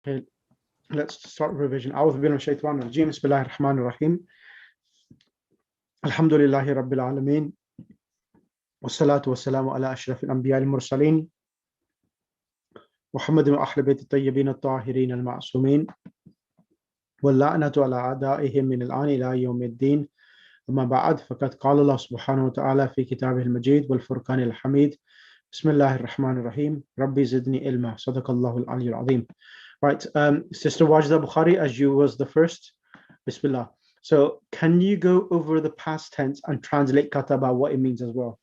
Okay, let's start revision. أعوذ بالله من الشيطان الرجيم. بسم الله الرحمن الرحيم. الحمد لله رب العالمين. والصلاة والسلام على أشرف الأنبياء المرسلين محمد وأهل بيت الطيبين الطاهرين المعصومين واللعنة على أعدائهم من الآن إلى يوم الدين. أما بعد فقد قال الله سبحانه وتعالى في كتابه المجيد والفرقان الحميد. بسم الله الرحمن الرحيم. ربي زدني علما. صدق الله العلي العظيم. Right, Sister Wajda Bukhari, as you was the first. Bismillah. So can you go over the past tense and translate kataba, what it means as well?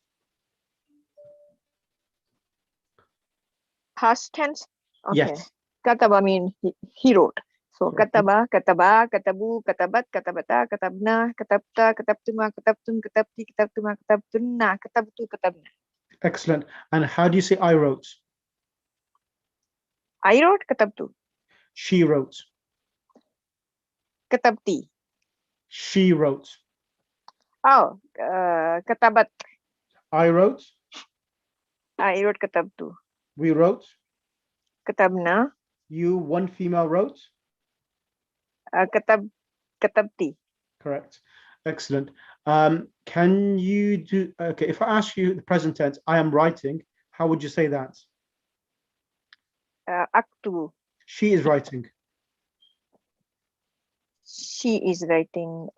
Past tense? Okay. Yes. Kataba means he wrote. So Okay. kataba, kataba, katabu, katabat, katabata, katabna, katabta, katabtuma, katabtun, katabti, katabtuma, katabtunna, katabtu, katabna. Excellent. And how do you say I wrote? I wrote katabtu. She wrote. Katabti. She wrote. Oh, katabat. I wrote. I wrote katabtu. We wrote. Katabna. You, one female, wrote. Katabti. Correct. Excellent. Can you do, okay, if I ask you the present tense, I am writing, how would you say that? Aktubu. She is writing. She is writing.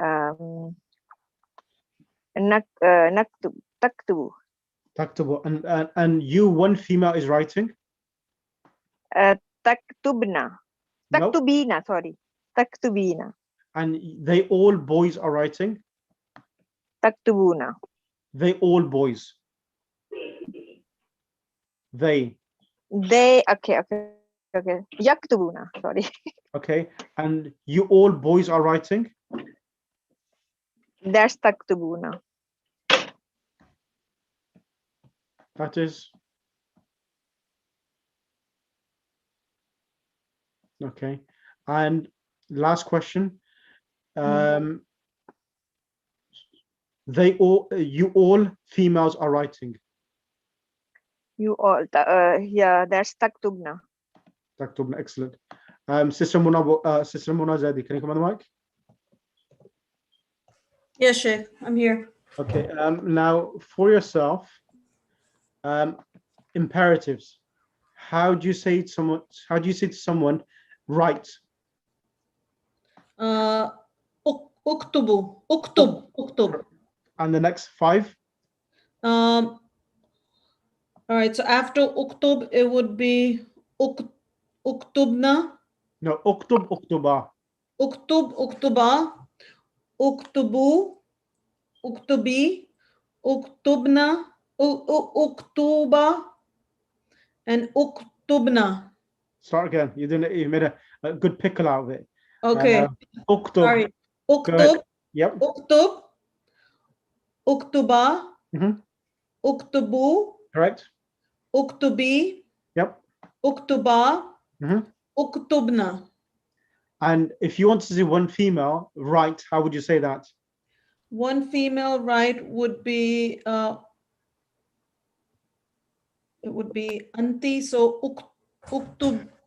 Taktubu. Taktubu. And you, one female, is writing? Taktubna. No. Taktubina, sorry. Taktubina. And they all boys are writing? Taktubuna. They all boys. They. They, okay. Yaktubuna, sorry. Okay. And you all boys are writing? That's taktubuna. That is. Okay. And last question. They all, you all females are writing? You all, yeah, that's taktubna. Taktubna, excellent. Sister Muna Zadi, can you come on the mic? Yes, Sheikh, I'm here. Okay. Now for yourself, imperatives. How do you say to someone? How do you say to someone, write? Uktubu. Uktub. And the next 5? All right, so after uktub, it would be uktubna. No, uktub, uktuba. Uktub, uktuba. Uktubu, uktubi. Uktubna, uktuba. And uktubna. Start again. You made a good pickle out of it. Okay. Uktub. Sorry. Uktub. Yep. Uktub. Uktuba. Uktubu. Correct. Uktubi. Yep. Uktuba. Uktubna. And if you wanted to do one female, write, how would you say that? One female right would be it would be anti, so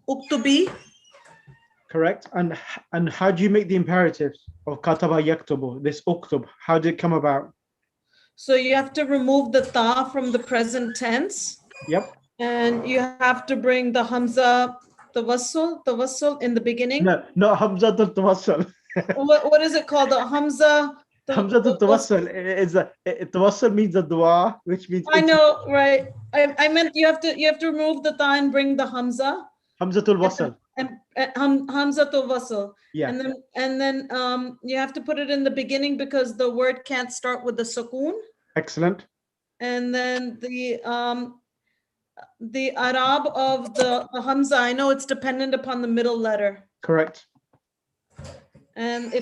uktubi. Correct. And how do you make the imperatives of kataba yaktubu, this uktub? How did it come about? So you have to remove the ta from the present tense. Yep. And you have to bring the hamza tawassul in the beginning. No, not hamza tawassul. What is it called? The hamza. Hamza tawassul is tawassul means a dua, which means I know, right? I meant you have to remove the ta and bring the hamza. Hamzatul wasl. And hamzatul wasl. Yeah. And then you have to put it in the beginning because the word can't start with the sukoon. Excellent. And then the Arab of the hamza, I know it's dependent upon the middle letter. Correct. And if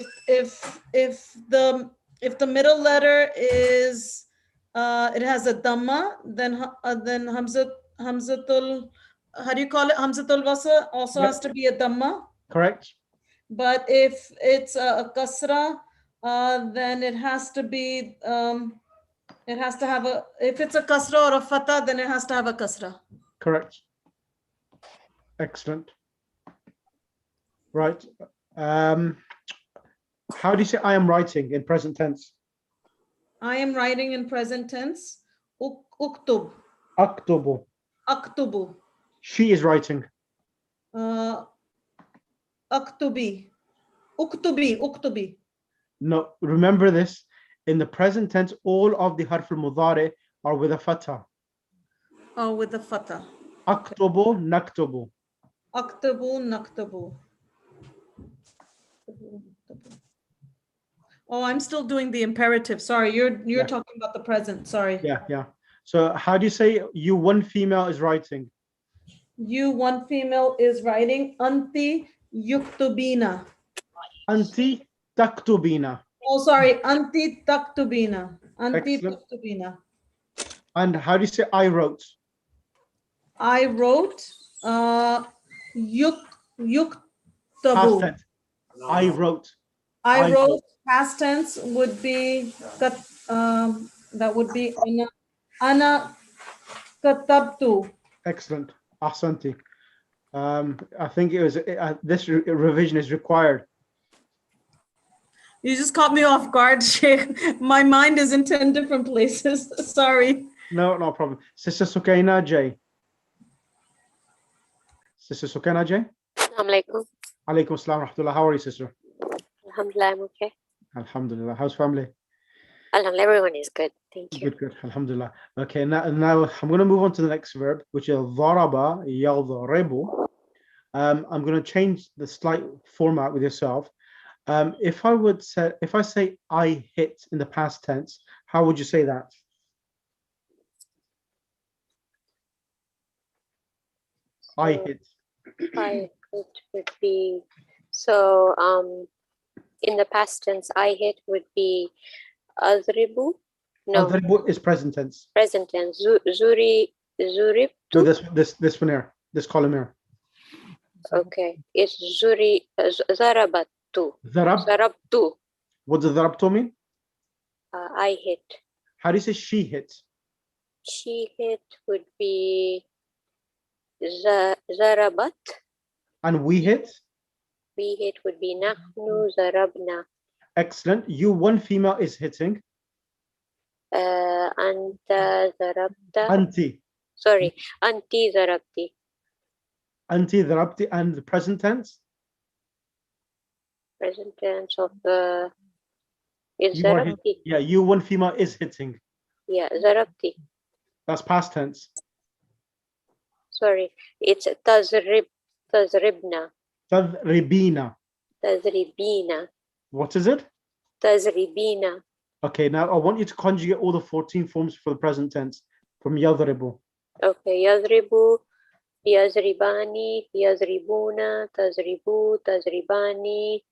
the middle letter is it has a dhamma, then hamzatul, how do you call it? Hamzatul wasl also has to be a dhamma. Correct. But if it's a kasra, then it has to be it has to have a, if it's a kasra or a fatha, then it has to have a kasra. Correct. Excellent. Right. How do you say I am writing in present tense? I am writing in present tense. Uktub. Aktubu. Aktubu. She is writing. Aktubi. Uktubi. Uktubi. No, remember this. In the present tense, all of the harf al-mudari are with a fatha. Oh, with the fatah. Aktubu, naktubu. Aktubu, naktubu. Oh, I'm still doing the imperative. Sorry, you're Yeah. talking about the present. Sorry. Yeah. So how do you say you one female is writing? You, one female, is writing. Anti yuktubina. Anti taktubina. Oh, sorry. Anti taktubina. Anti Excellent. taktubina. And how do you say I wrote? I wrote. Past Yuktabu. tense. I wrote. I wrote. Past tense would be that would be ana katabtu. Excellent. Ahsanti. I think it was this revision is required. You just caught me off guard, Sheikh. My mind is in 10 different places. Sorry. No problem. Sister Sukaina J. Sister Sukaina J. Assalamu alaikum. Alaikum assalam wa rahmatullah. How are you, sister? Alhamdulillah, I'm okay. Alhamdulillah. How's family? Alhamdulillah, everyone is good. Thank you. Good. Alhamdulillah. Okay, now I'm going to move on to the next verb, which is dharaba yadhribu. I'm going to change the slight format with yourself. If I say I hit in the past tense, how would you say that? I hit. I hit would be so in the past tense I hit would be azribu. No, Adribu is present tense. present tense. Zurib. No, this one here, this column here. Okay, it's zarabatu. Zarabtu. What does zarabtu mean? I hit. How do you say she hit? She hit would be zarabat. And we hit? We hit would be nahnu zarabna. Excellent. You, one female, is hitting. Anta zarabta. Anti. Sorry, anti zarabti. Anti zarabti. And the present tense? Present tense of is You are zarabti. Yeah, you, one female, is hitting. Yeah, zarabti. That's past tense. Sorry, it's tazribna. Tadribina. Tazribina. What is it? Tazribina. Okay, now I want you to conjugate all the 14 forms for the present tense from yadribu. Okay, yazribu, yazribani, yazribuna, tazribu, tazribani,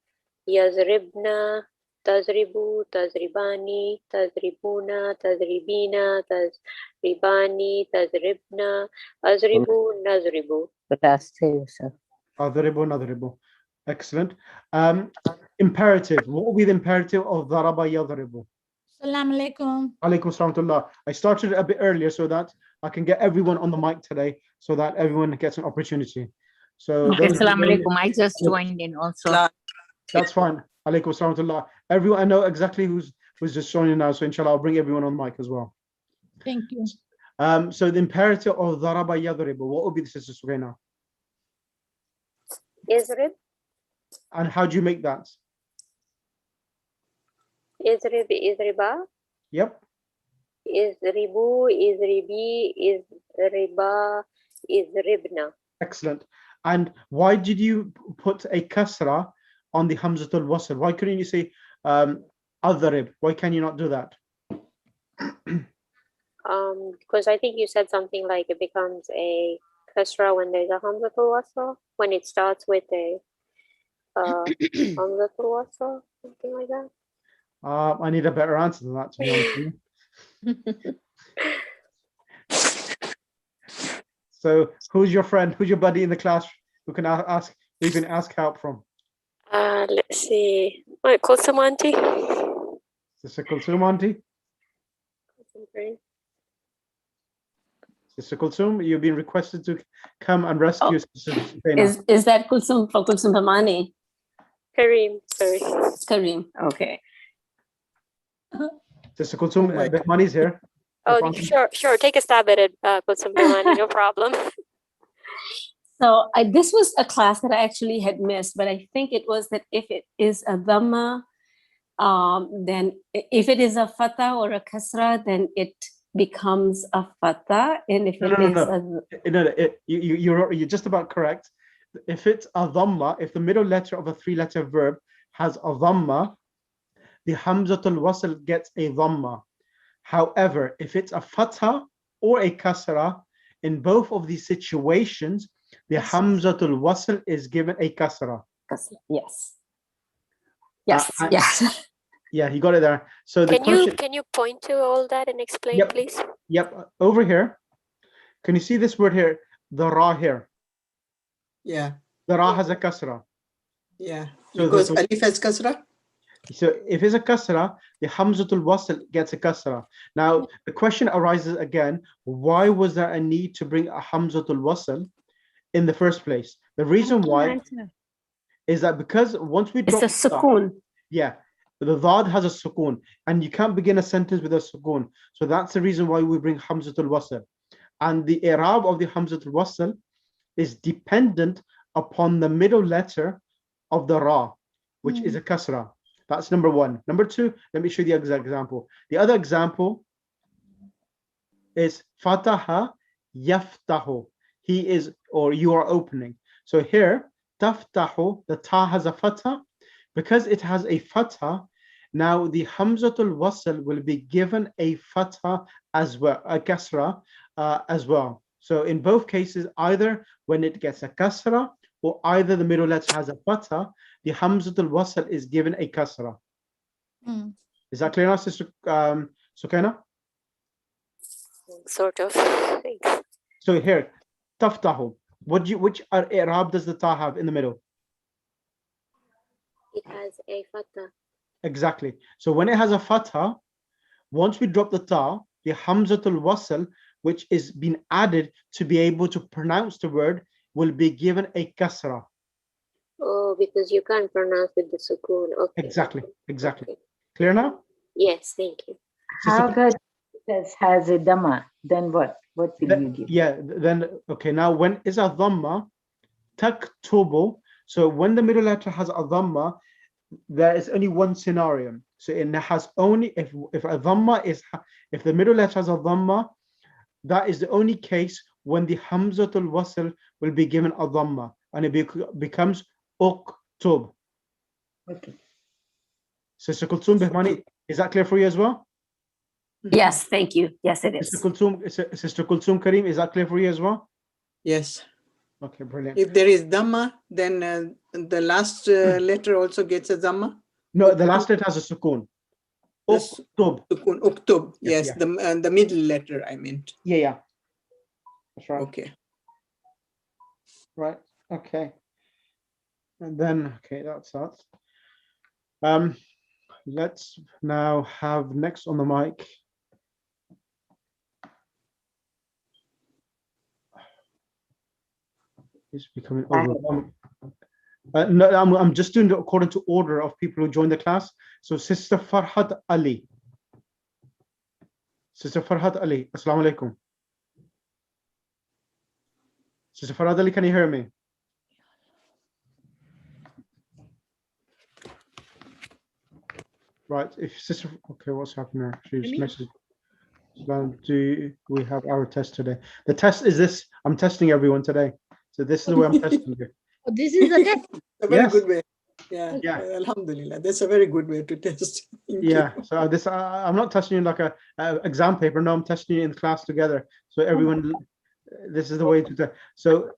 yazribna, tazribu, tazribani, tazribuna, tazribina, tazribani, tazribna, azribu, nazribu. Adribu, nadribu. Excellent. Imperative. What will be the imperative of daraba yadribu? Assalamu alaikum. Alaikum assalam. I started a bit earlier so that I can get everyone on the mic today, so that everyone gets an opportunity. So Okay, those- assalamu alaikum. I just joined in also. That's fine. Alaikum assalam. Everyone, I know exactly who's just joining now. So inshallah, I'll bring everyone on mic as well. Thank you. So the imperative of daraba yadribu, what would be the sister Sugaina? Izrib, And how do you make that? izrib, izriba, Yep. izribu, izribi, izriba, izribna. Excellent. And why did you put a kasra on the hamzatul wasl? Why couldn't you say adrib? Why can you not do that? Because I think you said something like it becomes a kasra when there's a hamzatul wasl, when it starts with a hamzatul wasl, something like that. I need a better answer than that, to be honest with you. So who's your friend? Who's your buddy in the class who can ask help from? Let's see. Wait, call some auntie. Sister Kulsum auntie? Sister Kulsum, you've been requested to come and rescue Sister Sukaina. Is that Kulsum for Kulsum Bhamani? Kareem, sorry. Kareem. Okay. Sister Kulsum, Behmani's here. Oh, sure. Take a stab at it, Kulsum Bhimani, no problem. So this was a class that I actually had missed, but I think it was that if it is a dhamma, then if it is a fatha or a kasra, then it becomes a fatha, and if You're just about correct. If it's a dhamma, if the middle letter of a three-letter verb has a dhamma, the hamzatul wasl gets a dhamma. However, if it's a fatha or a kasra, in both of these situations, the hamzatul wasl is given a kasra. Yes. Yes. Yes. Yeah, he got it there. So the Can you point to all that and explain, please? Yep. Over here, can you see this word here? The ra here. Yeah. The ra has a kasra. Yeah. So Because alif has kasra. So if it's a kasra, the hamzatul wasl gets a kasra. Now the question arises again: why was there a need to bring a hamzatul wasl in the first place? The reason why is that because once we drop it's a sukoon. The dad has a sukoon, and you can't begin a sentence with a sukoon. So that's the reason why we bring hamzatul wasl. And the i'rab of the hamzatul wasl is dependent upon the middle letter of the ra, which is a kasra. That's number one. Number two, let me show you the exact example. The other example is fataha yaftahu. He is, or you are opening. So here, taftahu, the ta has a fatha. Because it has a fatha, now the hamzatul wasl will be given a fatha as well, a kasra as well. So in both cases, either when it gets a kasra or either the middle letter has a fatha, the hamzatul wasl is given a kasra. Is that clear now, Sister Sukaina? Sort of. Thanks. So here, taftahu. Which i'rab does the ta have in the middle? It has a fatha. Exactly. So when it has a fatha, once we drop the ta, the hamzatul wasl, which is being added to be able to pronounce the word, will be given a kasra. Oh, because you can't pronounce with the sukoon. Okay. Exactly. Okay. Clear now? Yes, thank you. How about it has a dhamma? Then what? What will you give? Yeah, then, okay, now when is a dhamma, taktubu. So when the middle letter has a dhamma, there is only one scenario. So it has only, if a dhamma is, if the middle letter has a dhamma, that is the only case when the hamzatul wasl will be given a dhamma, and it becomes uktub. Okay. Sister Kulsum Behmani, is that clear for you as well? Yes, thank you. Yes, it is. Sister Kulsum Kareem, is that clear for you as well? Yes. Okay, brilliant. If there is dhamma, then the last letter also gets a dhamma. No, the last letter has a sukoon. Uktub. Sukun, uktub. Yes, Yeah. the middle letter, I meant. Yeah. That's right. Okay. Right. Okay. And then, okay, that's that. Let's now have next on the mic. It's becoming overwhelming. No, I'm just doing it according to order of people who joined the class. So Sister Farhat Ali. Sister Farhat Ali, Assalamu alaikum. Sister Farhat Ali, can you hear me? Right, if Sister, okay, what's happening there? She's messaged. Do we have our test today? The test is this. I'm testing everyone today. So this is the way I'm testing you. Oh, this is a test. A very Yes. good way. Yeah. Yeah. Alhamdulillah. That's a very good way to test. Thank Yeah. you. So this, I'm not testing you like a exam paper. No, I'm testing you in class together. So everyone, this is the way to test. So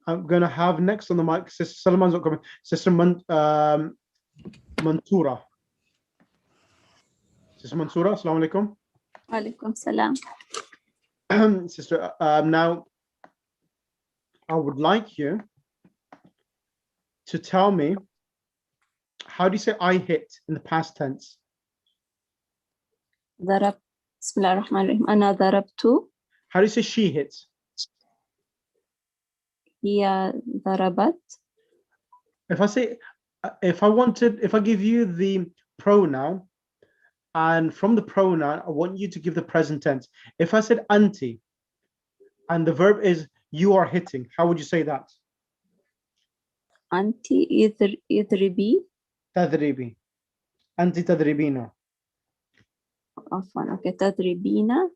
I'm going to have next on the mic, Sister Salman's not coming. Sister Mantura. Sister Mansoura, Assalamu alaikum. Alaikum salam. Sister, now I would like you to tell me, how do you say I hit in the past tense? ضرب. بسم الله الرحمن الرحيم. أنا ضربت. How do you say she hits? هي ضربت. If I say, if I give you the pronoun, and from the pronoun, I want you to give the present tense. If I said anti, and the verb is you are hitting, how would you say that? أنت اضربي. تضربي. أنت تضربين. عفوا أوكي تضربين.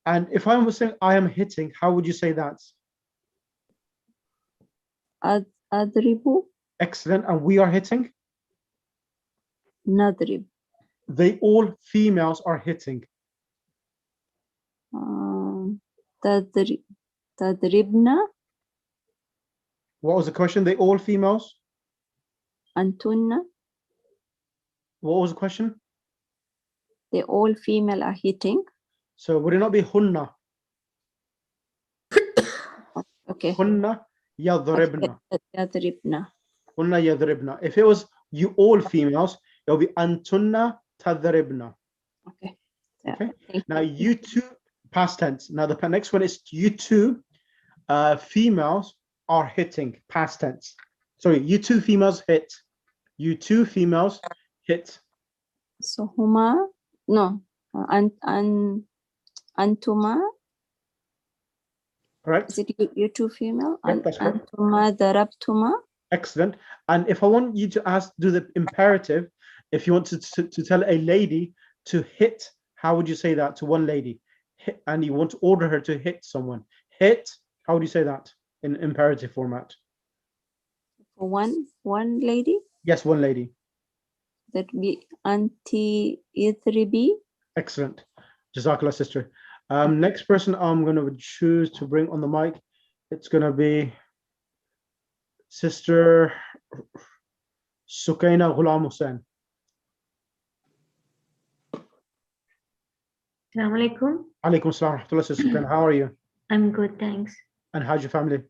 And if I was saying I am hitting, how would you say that? أضرب. Excellent. And we are hitting? نضرب. They all females are hitting. تضربن. What was the question? They all females? أنتن. What was the question? They all female are hitting. So would it not be hunna? Okay. Hunna yadribna. يضربن. Hunna yadribna. If it was you all females, it will be antunna tadribna. Okay. Yeah. Okay. Now you two, past tense. Now the next one is you two females are hitting, past tense. Sorry, you two females hit. You two females hit. So هما no أنتما. Correct? Is it you two female? Yep, that's correct. أنتما ضربتما. Excellent. do the imperative, if you want to tell a lady to hit, how would you say that to one lady? Hit, and you want to order her to hit someone. Hit, how would you say that in imperative format? For one lady, Yes, one lady. that be anti اضربي. Excellent. Jazakallah, sister. Next person I'm going to choose to bring on the mic, it's going to be Sister Sukaina Ghulam Hussain. Assalamu alaikum. Alaikum salam wa rahmatullah, Sister Sukaina. How are you? I'm good, thanks. And how's your family?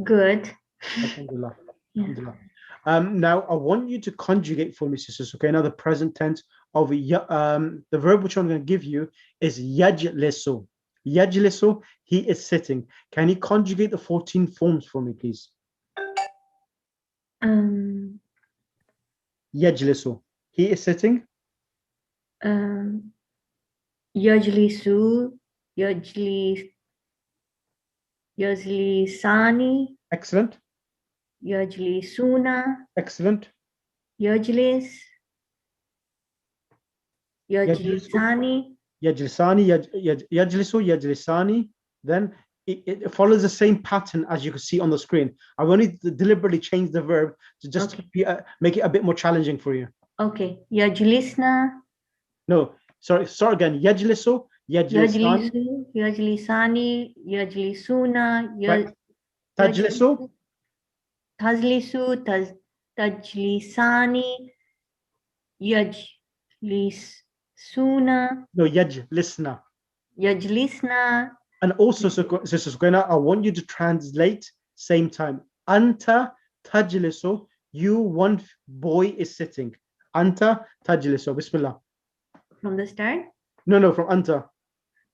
Good. Alhamdulillah. Yeah. Alhamdulillah. Now I want you to conjugate for me, Sister Sukaina, the present tense of the verb which I'm going to give you is yajlisu. Yajlisu, he is sitting. Can you conjugate the 14 forms for me, please? Yajlisu, he is sitting. Yajlisu, yajlisani. Excellent. Yajlisuna. Excellent. Yajlis. Yajlisani. Yajlisani, yajlisu, yajlisani. Then it follows the same pattern as you can see on the screen. I've only deliberately changed the verb to just make it a bit more challenging for you. Okay. Yajlisna. No, sorry, start again. Yajlisu, yajlisani. Yajlisu, yajlisani, yajlisuna, Tajlisu. Tajlisu, tajlisani, yajlisuna. No, yajlisna. Yajlisna. And also, Sister Sukaina, I want you to translate same time. Anta tajlisu, you, one boy is sitting. Anta tajlisu. Bismillah. From the start? No, from anta.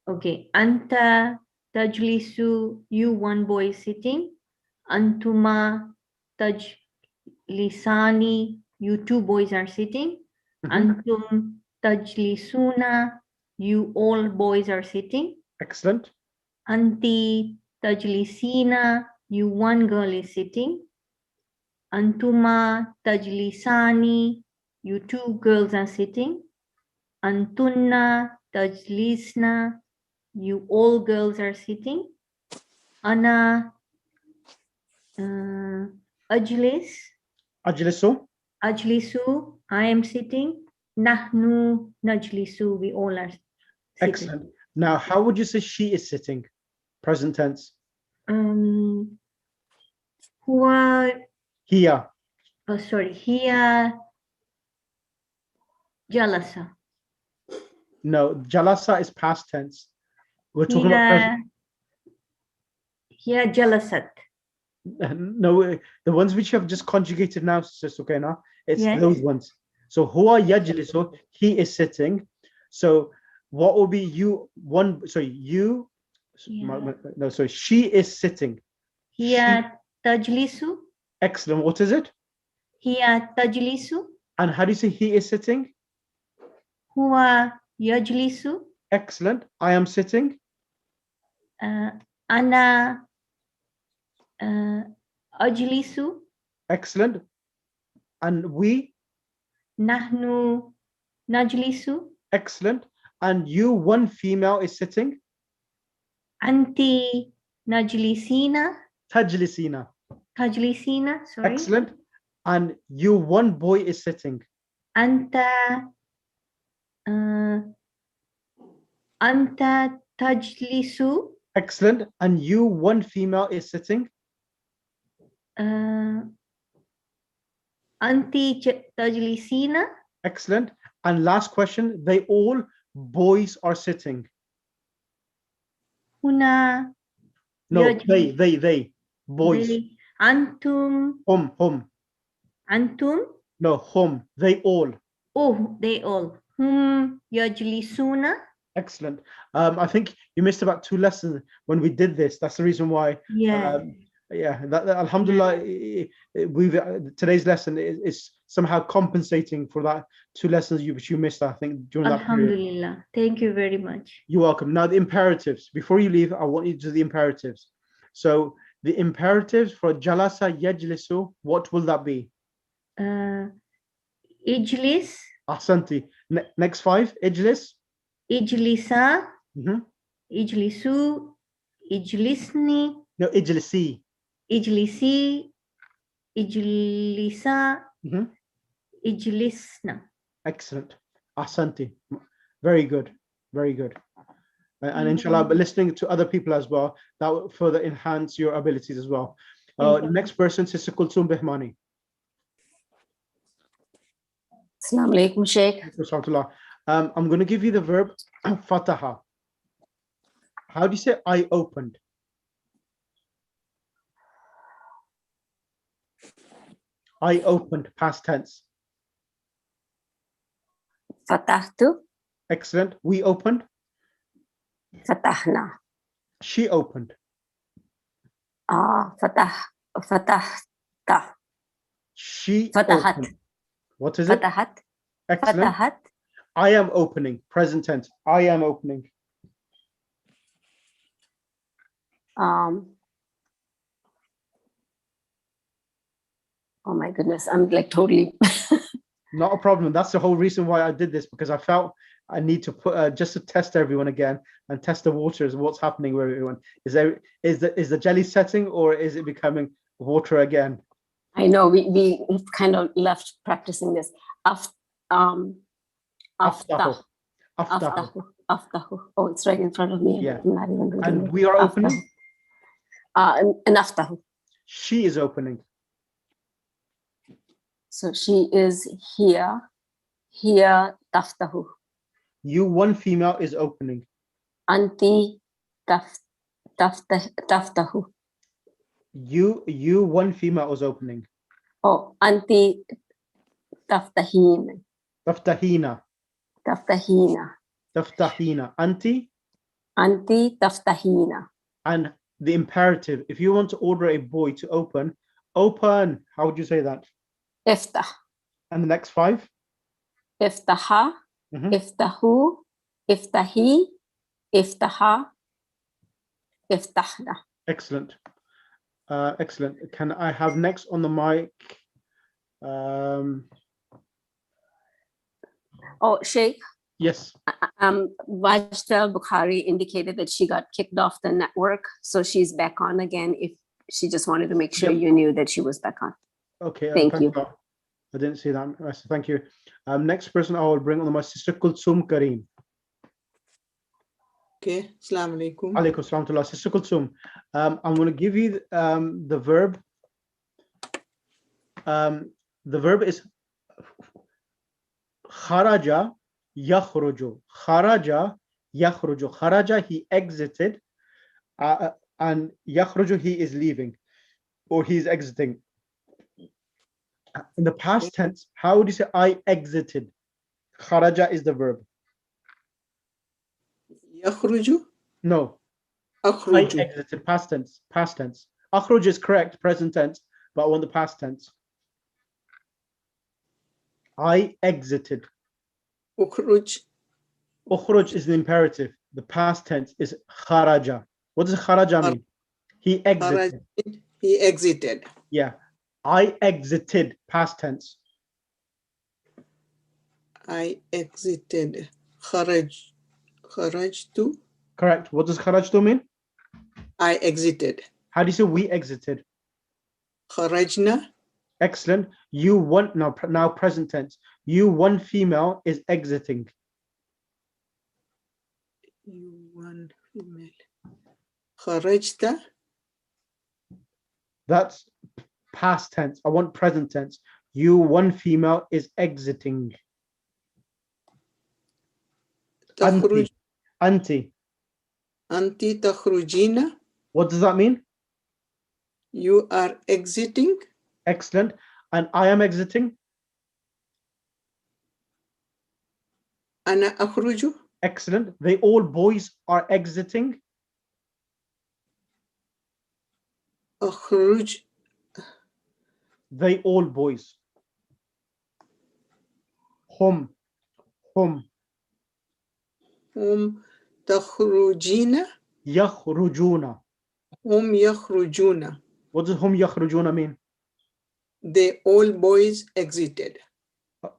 Okay. Anta tajlisu, you, one boy is sitting. Antuma tajlisani, you, two boys are sitting. Antum tajlisuna, you, all boys are sitting. Excellent. Anti tajlisina, you, one girl is sitting. Antuma tajlisani, you, two girls are sitting. Antunna tajlisna, you, all girls are sitting. Ana ajlis. Ajlisu. Ajlisu, I am sitting. Nahnu najlisu, we all are sitting. Excellent. Now, how would you say she is sitting? Present tense. Huwa. Here. Oh, sorry. Here. Jalasa. No, jalasa is past tense. We're talking about present. Here jalasat. No, the ones which you have just conjugated now, Sister Sukaina, it's those ones. So huwa yajlisu, he is sitting. So what will be you, one, sorry, you No, sorry. She is sitting. Hiya tajlisu. Excellent. What is it? Hiya tajlisu. And how do you say he is sitting? Huwa yajlisu. Excellent. I am sitting. Ana ajlisu. Excellent. And we? Nahnu najlisu. Excellent. And you, one female, is sitting? Anti najlisina. Tajlisina. Tajlisina, sorry. Excellent. And you, one boy, is sitting? Anta Anta tajlisu. Excellent. And you, one female, is sitting? Anti tajlisina. Excellent. And last question, they all boys are sitting? Huna. No, they, boys. They. Antum. Hum. Antum. No, hum, they all. Oh, they all. Hum yajlisuna. Excellent. I think you missed about 2 lessons when we did this. That's the reason why. Yeah. Alhamdulillah, today's lesson is somehow compensating for that 2 lessons which you missed, I think, during that period. Alhamdulillah. Thank you very much. You're welcome. Now the imperatives. Before you leave, I want you to do the imperatives. So the imperatives for jalasa yajlisu, what will that be? Ijlis. Ahsanti. Next 5. Ijlis. Ijlisa. Ijlisu. Ijlisni. No, ijlisi. Ijlisi. Ijlisa. Ijlisna. Excellent. Ahsanti. Very good. Very good. And inshallah, but listening to other people as well, that will further enhance your abilities as well. Next person, Sister Kulthum Behmani. Assalamu alaikum, Sheikh. I'm going to give you the verb fataha. How do you say I opened? I opened, past tense. Fatahtu. Excellent. We opened. Fatahna. She opened. Fatahta. She Fatahat. opened. What is it? Fatahat. Excellent. Fatahat. I am opening, present tense. I am opening. Oh my goodness, I'm like totally. Not a problem. That's the whole reason why I did this, because I felt I need to put just to test everyone again and test the waters. What's happening with everyone? Is the jelly setting, or is it becoming water again? I know we kind of left practicing this. Aftahu. Oh, it's right in front of me. Yeah. I'm not even reading And it. we are opening. And aftahu. She is opening. So she is here. Here taftahu. You, one female, is opening. Anti taftahu. You, one female, is opening. Oh, anti taftahin. Taftahina. Taftahina. Taftahina. Anti. Anti taftahina. And the imperative, if you want to order a boy to open, open. How would you say that? Iftah. And the next 5? Iftaha. Iftahu. Iftahi. Iftaha. Iftahna. Excellent. Excellent. Can I have next on the mic? Oh, Sheikh. Yes. Vajda Bukhari indicated that she got kicked off the network, so she's back on again. If she just wanted to make sure you knew that she was back on. Okay. Thank you. I didn't see that. Thank you. Next person I will bring on my sister Kulthum Kareem. Okay. Assalamu alaikum. Alaikum assalam to Allah. Sister Kulthum, I'm going to give you the verb. The verb is kharaja yakhruju. Kharaja yakhruju. Kharaja, he exited, and yakhruju, he is leaving, or he is exiting. In the past tense, how would you say I exited? Kharaja is the verb. Yakhruju? No. I أخرج. exited, past tense, past tense. أخرج is correct, present tense, but I want the past tense. I exited. أخرج. أخرج is the imperative. The past tense is خرج. What does خرج mean? He exited. خرج. He exited. Yeah. I exited, past tense. I exited. خرج. خرجت. Correct. What does خرجت mean? I exited. How do you say we exited? خرجنا. Excellent. You one now present tense. You one female is exiting. You one female. خرجت. That's past tense. I want present tense. You one female is exiting. تخرج. Anti. أنت تخرجين. What does that mean? You are exiting. Excellent. And I am exiting. أنا أخرج. Excellent. They all boys are exiting. أخرج. They all boys. هم هم تخرجين. يخرجون. هم يخرجون. What does هم يخرجون mean? They all boys exited.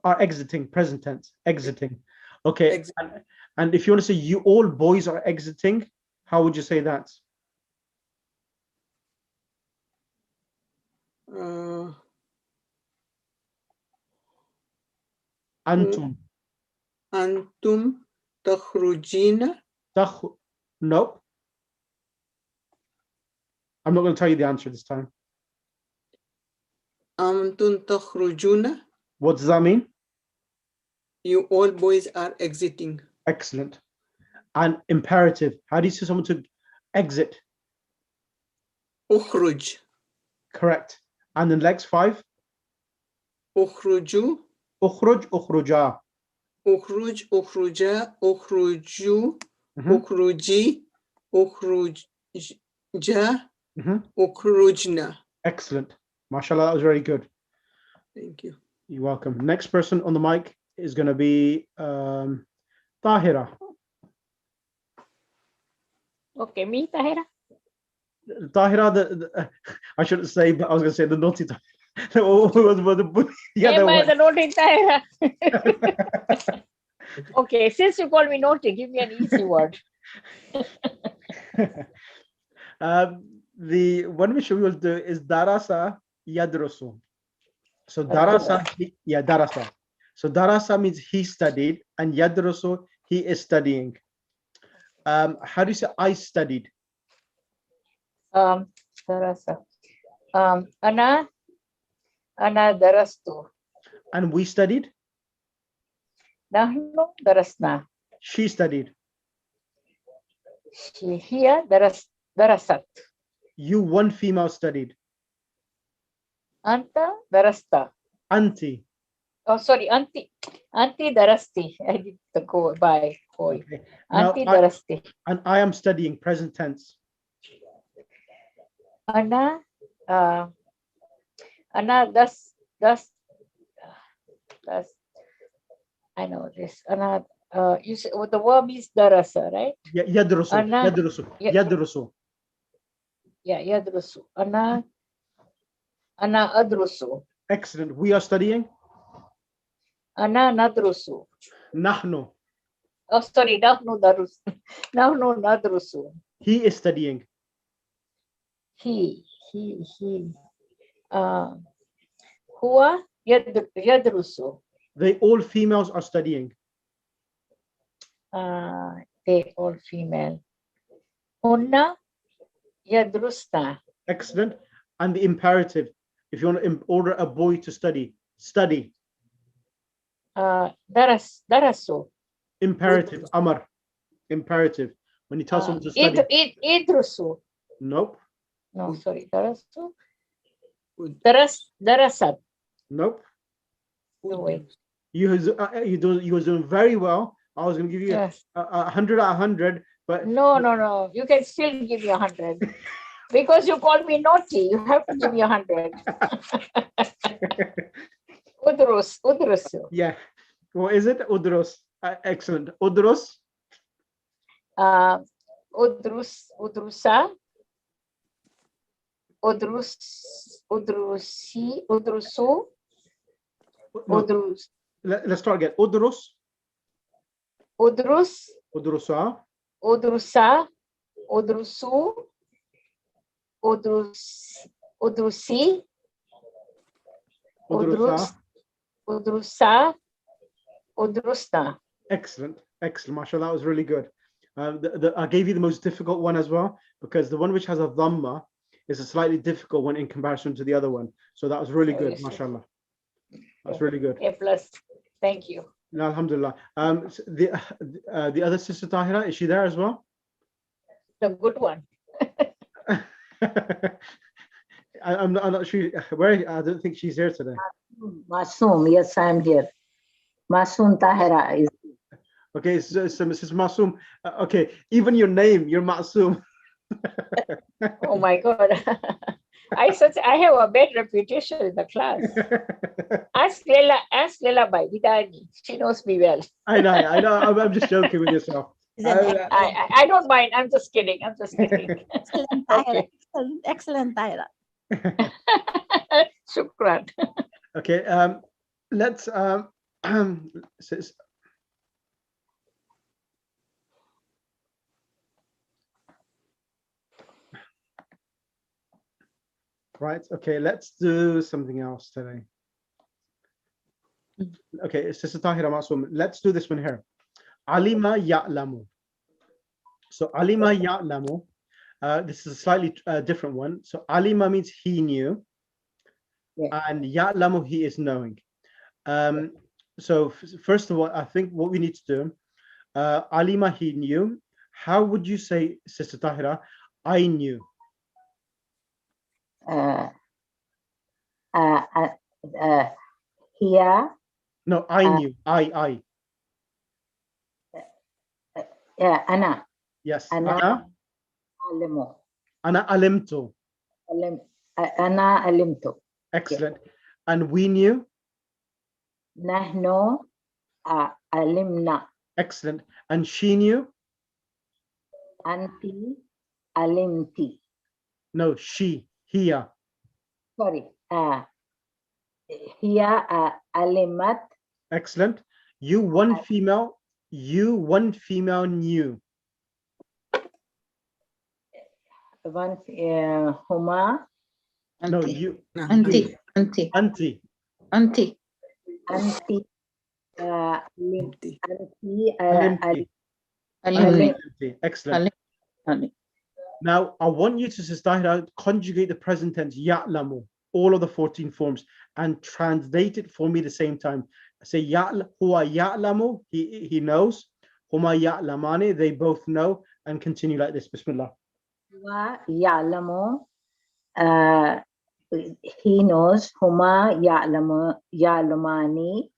Are exiting, present tense, exiting. Okay. Exit. And if you want to say you all boys are exiting, how would you say that? أنتم. أنتم تخرجين. Nope. I'm not going to tell you the answer this time. أنتم تخرجون. What does that mean? You all boys are exiting. Excellent. And imperative. How do you say someone to exit? أخرج. Correct. And the next five? أخرجوا. أخرج أخرجا. أخرج أخرجا. أخرجوا. أخرجي. أخرجا. أخرجنا. Excellent. MashaAllah, that was very good. Thank you. You're welcome. Next person on the mic is going to be Tahira. Okay, me, Tahira. Tahira, I shouldn't say, but I was going to say the naughty Tahira. The naughty Tahira. Okay, since you call me naughty, give me an easy word. The one which we will do is darasa yadrusu. So darasa, darasa. So darasa means he studied, and yadrusu, he is studying. How do you say I studied? Darasa. Ana darastu. And we studied? Nahnu darasna. She studied. Hiya darasat. You one female studied. Anta darasta. Auntie. Oh, sorry, Auntie darasti. I need to go by. Okay. Auntie darasti. And I am studying, present tense. Ana das I know this. Ana you say the verb is darasa, right? Yadrusu. Yadrusu. Yeah, yadrusu. Ana adrusu. Excellent. We are studying. Ana nadrusu. Nahnu. Oh, sorry, nahnu nadrusu. He is studying. He. Huwa yadrusu. They all females are studying. They all female. Hunna yadrusna. Excellent. And the imperative, if you want to order a boy to study, study. Darasu. Imperative, amar. Imperative. When you tell someone to study. Idrusu. Nope. No, sorry. Darasu. Darasat. Nope. No way. You was doing very well. I was going to give you 100 out of 100, But No. You can still give me 100. Because you called me naughty, you have to give me 100. Udrus. yeah. What is it? Udros. Excellent. Udros. Udrusa. Udrusu. No, Udrus. let's start again. Udros. Udrus. Udrusa. Udrusa. Udrusu. Udrusi. Udrusa. Udrusa. Udrusna. Excellent. Mashallah, that was really good. I gave you the most difficult one as well, because the one which has a dhamma is a slightly difficult one in comparison to the other one. So that was really good, mashallah. That's really good. A plus. Thank you. No, alhamdulillah. The other sister Tahira, is she there as well? The good one. I'm not sure where. I don't think she's here today. Masoom, yes, I'm here. Masoom Tahira is. Okay, so Mrs. Masoom. Okay, even your name, you're Masoom. Oh my God. I have a bad reputation in the class. Ask Leila by Vidani. She knows me well. I know. I'm just joking with yourself. I don't mind. I'm just kidding. Excellent, Tahira. Excellent, Tahira. Shukran. Okay, let's right. Okay, let's do something else today. Okay, Sister Tahira Masoom. Let's do this one here. Alima ya'lamu. So alima ya'lamu. This is a slightly different one. So alima means he knew, and ya'lamu, he is knowing. So first of all, I think what we need to do, alima, he knew. How would you say, Sister Tahira, I knew? Here. No, I knew. I. Ana. Yes. Ana alimu. Ana alimtu. Ana alimtu. Excellent. And we knew? Nahnu alimna. Excellent. And she knew? Anti alimti. No, she. Here. Sorry. Here alimat. Excellent. You one female knew. One huma. No, you. Auntie. Anti Excellent. Now I want you to conjugate the present tense ya'lamu, all of the 14 forms, and translate it for me at the same time. Say huwa ya'lamu, he knows. Huma ya'lamani, they both know, and continue like this. Bismillah. Huwa ya'lamu, he knows. Huma ya'lamani,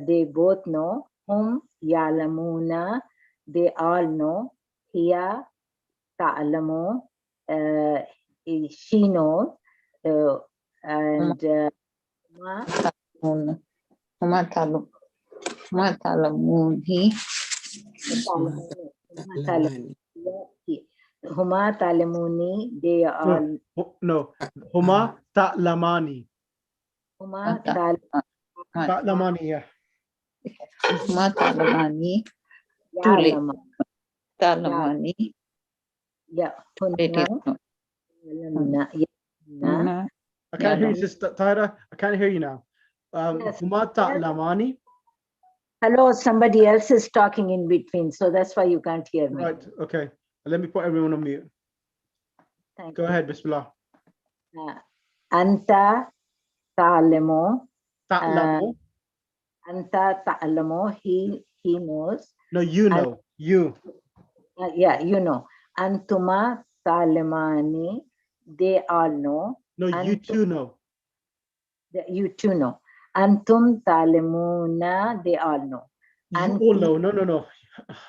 they both know. Hum ya'lamuna, they all know. Hiya ta'lamu, she knows. And Huma ta'lamun, he. Huma ta'lamuni, they all. No. Huma ta'lamani. Huma ta'lamani, yeah. Huma ta'lamani. Ta'lamani. Yeah. I can't hear you, Sister Tahira. I can't hear you now. Huma ta'lamani. Hello, somebody else is talking in between, so that's why you can't hear me. Right, okay. Let me put everyone on mute. Thank Go you. ahead, Bismillah. Anta ta'lamu. Ta'lamu. Anta ta'lamu, he knows. No, you know. You. Yeah, you know. Antuma ta'lamani, they all know. No, you too know. You too know. Antum ta'lamuna, they all know. You all know. No.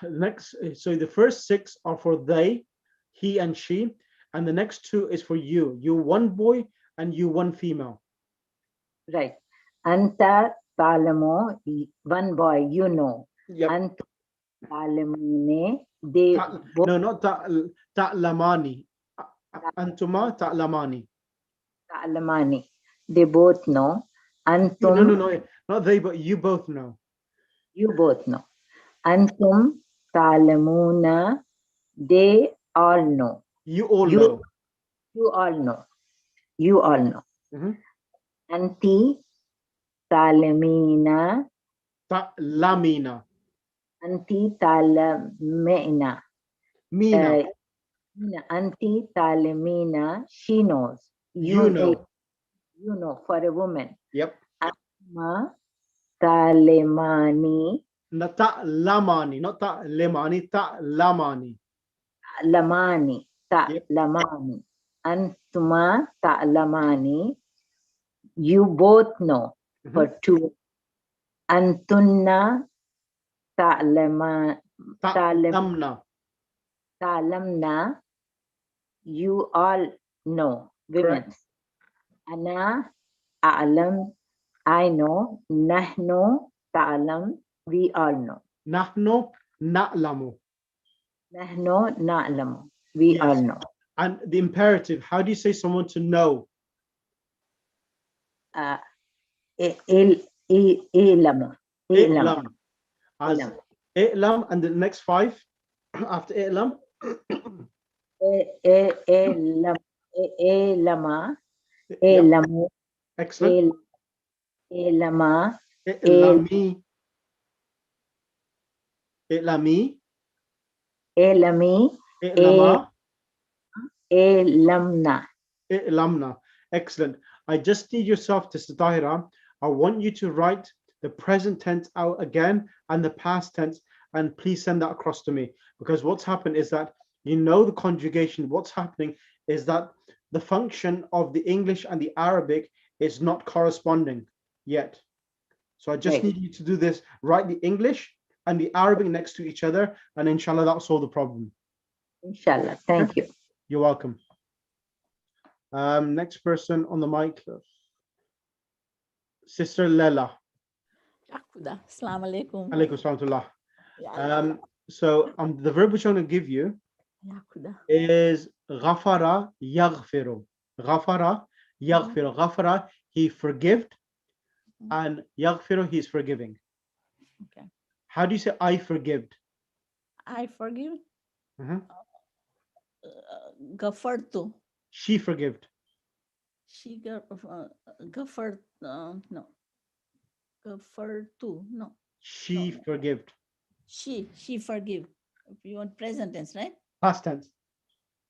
Next, so the first 6 are for they, he and she, and the next 2 is for you. You one boy and you one female. Right. Anta talamo, one boy, you know. Yep. Antum talamune, they both No, not ta'lamani. Antuma ta'lamani. talamani. They both know. No, Antum, no, not they, but you both know. you both know. Antum talamuna, they all know. You all You, know. you all know. You all know. Mhm. Anti talamina, Ta'lamina. anti talamina. Mina. Anti talamina, she knows. You know. You know, for a woman. Yep. Asma talemani, Not ta'lamani, not ta'lemani, ta'lamani. lamani, Yep. lamani. Antuma lamani, you both know. Mhm. For 2. Antunna ta'lama, Ta'lamna. talamna, you all know. Women. Correct. Ana a'lam, I know. Nahnu ta'lam, we all know. Nahnu na'lamu. Nahnu na'lamu, we all Yes. know. And the imperative, how do you say someone to know? Ilamu. I'lam. As Ilam. i'lam, and the next 5 after i'lam. Ilama. Yep. Ilamu. Excellent. Ilama. I'lami. I'lami. Ilami. I'lama. Ilamna. I'lamna. Excellent. I just need yourself to Tahira. I want you to write the present tense out again and the past tense, and please send that across to me, because what's happened is that you know the conjugation. What's happening is that the function of the English and the Arabic is not corresponding yet. So I just Right. need you to do this. Write the English and the Arabic next to each other, and inshallah that'll solve the problem. Inshallah. Thank you. You're welcome. Next person on the mic, Sister Lela. Assalamu alaikum. Alaikum salam. So the verb which I'm going to give you is ghafara yaghfiru. Ghafara yaghfiru. Ghafara, he forgived, and yaghfiru, he's forgiving. Okay. How do you say I forgived? I forgive. Mhm. Gafartu. She forgived. She gafart. No. Gafartu. No. She No. forgived. She forgive. If you want present tense, right? Past tense.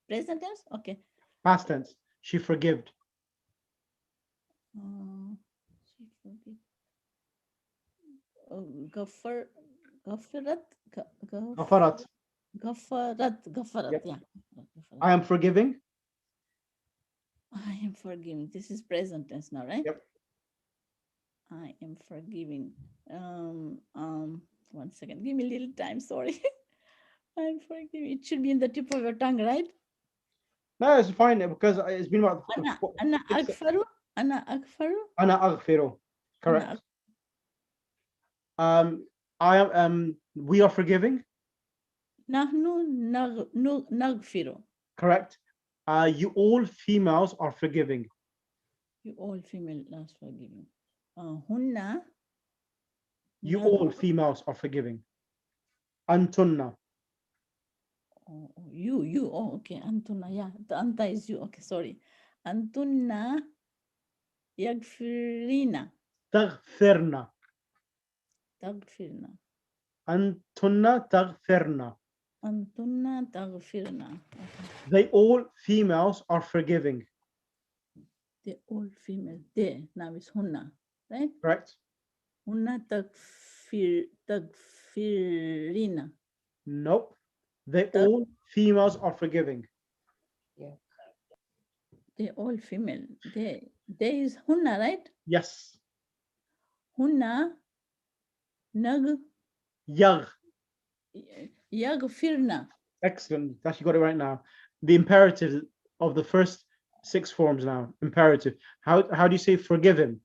Present tense. Okay. Past tense. She forgived. She forgive. Gafarat. Ghafarat. Gafarat. Yep. Yeah. I am forgiving. I am forgiving. This is present tense now, right? Yep. I am forgiving. 1 second. Give me a little time. Sorry. I'm forgiving. It should be in the tip of your tongue, right? No, it's fine because it's been about. Ana akfaru. Ana akfaru. Ana aghfiru. Correct. I am. We are forgiving. Nahnu nagfiru. Correct. You all females are forgiving. You all female are forgiving. Hunna. You all females are forgiving. Antunna. You. Oh, okay. Antunna. Yeah. The anta is you. Okay. Sorry. Antunna yagfirina. Taghfirna. Tagfirna. Antunna taghfirna. Antunna tagfirna. They all females are forgiving. They all female. They now is hunna, right? Correct. Hunna tagfirina. Nope. They all females are forgiving. Yeah. They all female. They is hunna, right? Yes. Hunna nag Yagh. يغفرنا. Excellent. That's, you got it right now. The imperative of the first 6 forms now. Imperative. How do you say forgive him?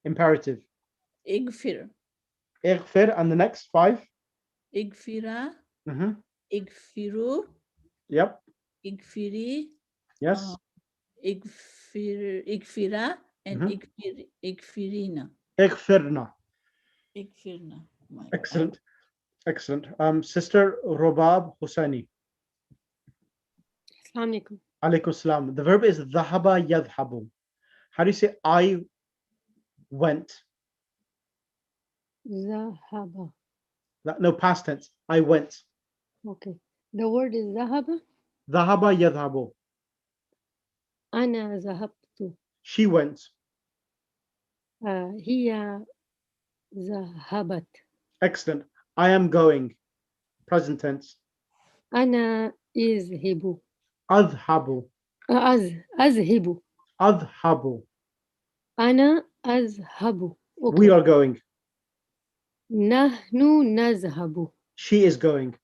Imperative. اغفر. Ighfir, and the next 5? اغفرا. Mm-hmm. اغفروا. Yep. اغفري. Yes. اغفرا and اغفرينا. Ighfirna. اغفرنا. Excellent. Excellent. Sister Robab Hussaini. Assalamu alaikum. Alaikum salam. The verb is dhahaba yadhabu. How do you say I went? Zahaba. No, past tense. I went. Okay. The word is Zahaba. Dhahaba yadhabu. Ana zahabtu. She went. Hiya zahabat. Excellent. I am going. Present tense. Ana izhibu. Adhabu. Azhibu. Adhabu. Ana azhabu. Okay. We are going. Nahnu nazhabu. She is going.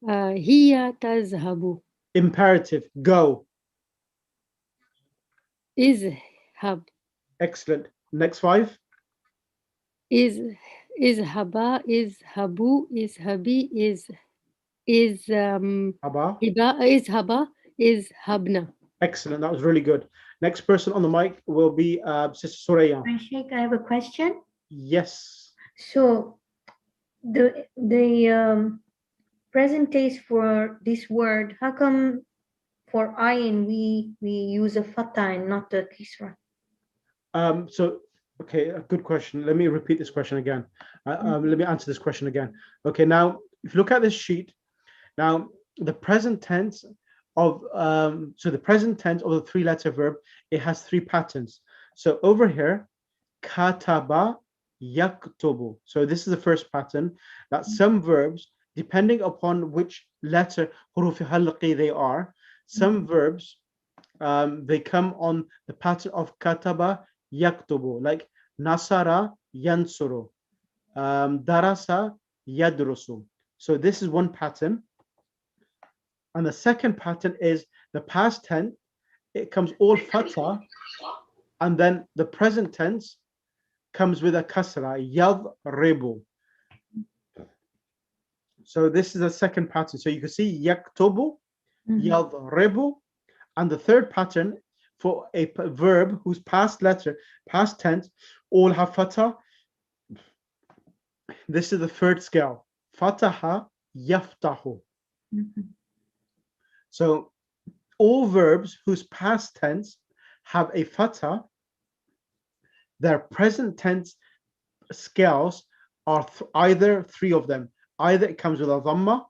Hiya tazhabu. Imperative. Go. Izhab. Excellent. Next 5. Izhaba, izhabu, izhabi, Haba. izhaba, izhabna. Excellent. That was really good. Next person on the mic will be Sister Soraya. Sheikh, I have a question. Yes. So the present tense for this word, how come for ayin we use a fatha and not a kisra? Okay, a good question. Let me repeat this question again. Let me answer this question again. Okay, now if you look at this sheet, now the present tense of the present tense of the 3-letter verb, it has 3 patterns. So over here, kataba yaktubu. So this is the first pattern, that some verbs, depending upon which letter hurufi halqi they are, some verbs they come on the pattern of kataba yaktubu, like nasara yansuru, darasa yadrusu. So this is one pattern. And the second pattern is the past tense. It comes all fatha, and then the present tense comes with a kasra, yadribu. So this is the second pattern. So you can see yaktubu, yadribu, and the third pattern for a verb whose past tense, all have fatha. This is the third scale. Fataha yaftahu. So all verbs whose past tense have a fatha, their present tense scales are either 3 of them. Either it comes with a dhamma,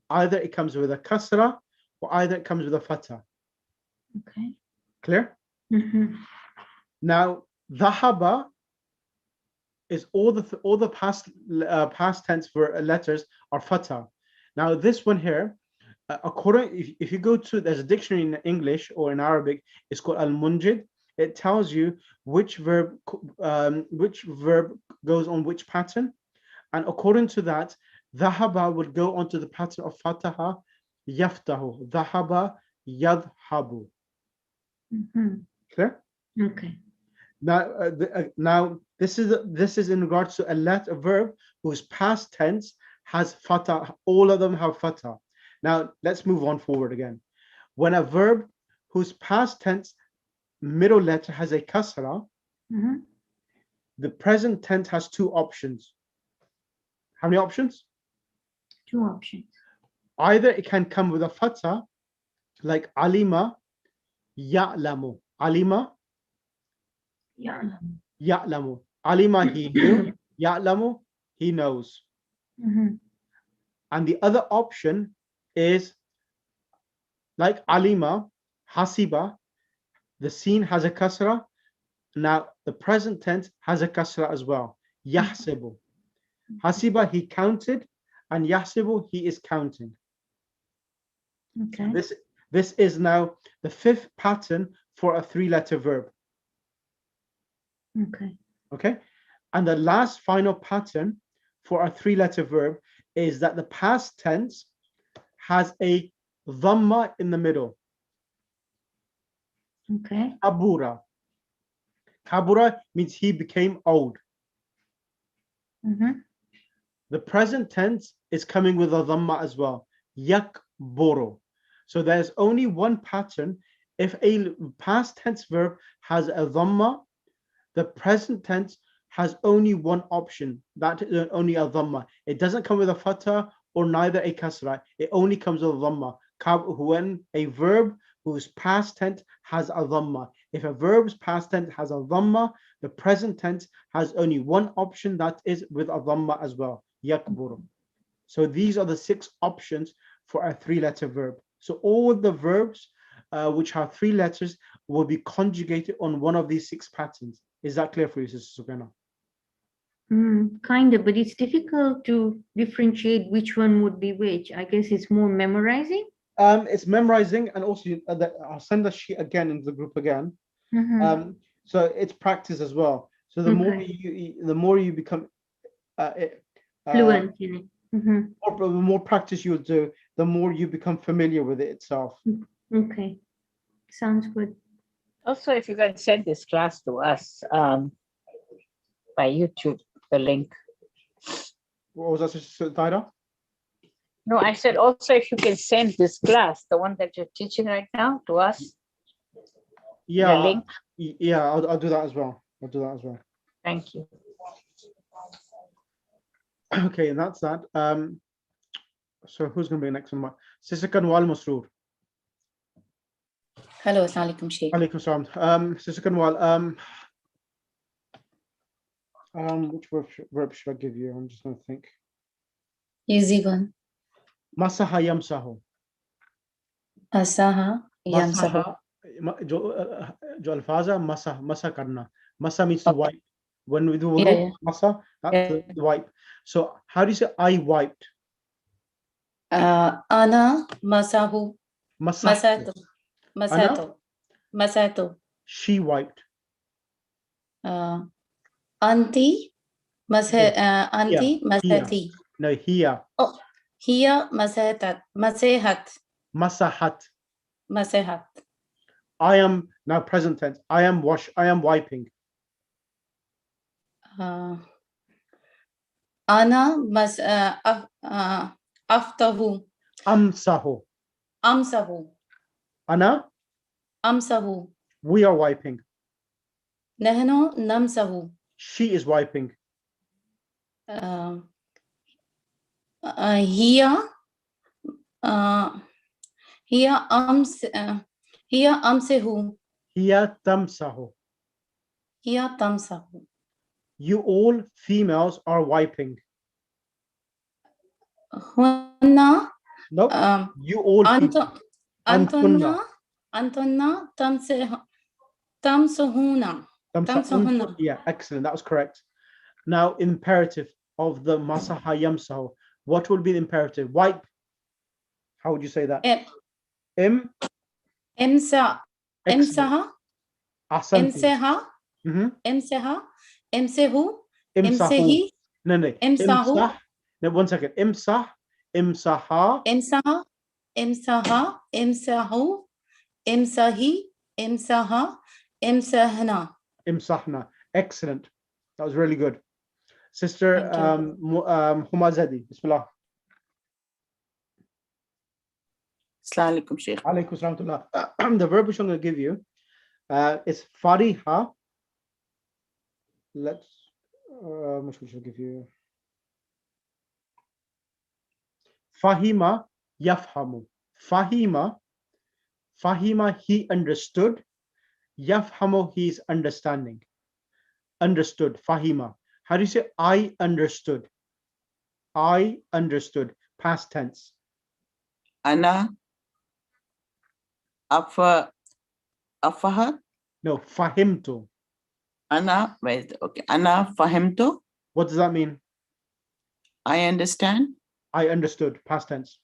either it comes with a kasra, or either it comes with a fatha. Okay. Clear? Now, dhahaba is all the past tense for letters are fatha. Now, this one here, if you go to, there's a dictionary in English or in Arabic, it's called al-munjid. It tells you which verb goes on which pattern, and according to that, dhahaba would go onto the pattern of fataha yaftahu, dhahaba yadhabu. Clear? Okay. Now this is in regards to a verb whose past tense has fatha. All of them have fatha. Now let's move on forward again. When a verb whose past tense middle letter has a kasra, the present tense has 2 options. How many options? 2 options. Either it can come with a fatha, like alima ya'lamu. Alima ya'lamu. Alima, he knew. Ya'lamu, he knows. And the other option is like alima, hasiba, the scene has a kasra. Now the present tense has a kasra as well. Yahsibu. Hasiba, he counted, and yahsibu, he is counting. Okay. This is now the 5th pattern for a 3-letter verb. Okay. Okay. And the last final pattern for a three-letter verb is that the past tense has a dhamma in the middle. Okay. Kabura. Kabura means he became old. Mm-hmm. The present tense is coming with a dhamma as well. Yakburu. So there's only one pattern. If a past tense verb has a dhamma, the present tense has only one option. That is only a dhamma. It doesn't come with a fatha or neither a kasra. It only comes with a dhamma. When a verb whose past tense has a dhamma. If a verb's past tense has a dhamma, the present tense has only one option, that is with a dhamma as well. Yakburu. So these are the 6 options for a 3-letter verb. So all the verbs which have 3 letters will be conjugated on one of these 6 patterns. Is that clear for you, Sister Sukaina? Kind of, but it's difficult to differentiate which one would be which. I guess it's more memorizing. It's memorizing, and also I'll send the sheet again into the group again. Mm-hmm. So it's practice as well. So the more you become fluent in it. Mm-hmm. The more practice you'll do, the more you become familiar with it itself. Okay, sounds good. Also, if you can send this class to us by YouTube, the link. What was that, Sister Taira? No, I said also if you can send this class, the one that you're teaching right now, to us. Yeah, the link. Yeah, I'll do that as well. I'll do that as well. Thank you. Okay, and that's that. So who's going to be next one? Sister Kanwal Masroor. Hello, assalamu alaikum, Sheikh. Alaikum salam. Sister Kanwal, which verb should I give you? I'm just going to think. Easy one. Masaha yamsahu. Asaha yamsahu. जो अल्फाज है masa karna. Masa means to wipe. When we do wudu, masa, that's the wipe. So how do you say I wiped? Ana masahu. Masahtu. Masatu. She wiped. Anti masati. No, hiya. Oh, hiya masahat. Masahat. Masahat. I am now present tense. I am wiping. Ana aftahu. Amsahu. Amsahu. Ana. Amsahu. We are wiping. Nahnu namsahu. She is wiping. Hiya amsahu. Hiya tamsahu. Hiya tamsahu. You all females are wiping. Hunna. Nope. You all Antunna tamsuhuna. Yeah, excellent. That was correct. Now, imperative of the masaha yamsahu. What would be the imperative? Wipe. How would you say that? Imsaha. Imsaha. Imsaha. Imsahu. Imsahu. No. Imsahu. No, 1 second. Imsah. Imsaha. Imsaha. Imsaha. Imsahu. Imsahi. Imsaha. Imsahna. Imsahna. Excellent. That was really good. Sister Humazadi. Bismillah. Assalamu alaikum, Sheikh. Alaikum salam. The verb which I'm going to give you is fariha. Let's which should give you fahima yafhamu. Fahima he understood. Yafhamu he is understanding. Understood. Fahima. How do you say I understood? I understood. Past tense. Ana afaha. No, fahimtu. Ana, where is it? Okay. Ana fahimtu. What does that mean? I understand. I understood. Past tense.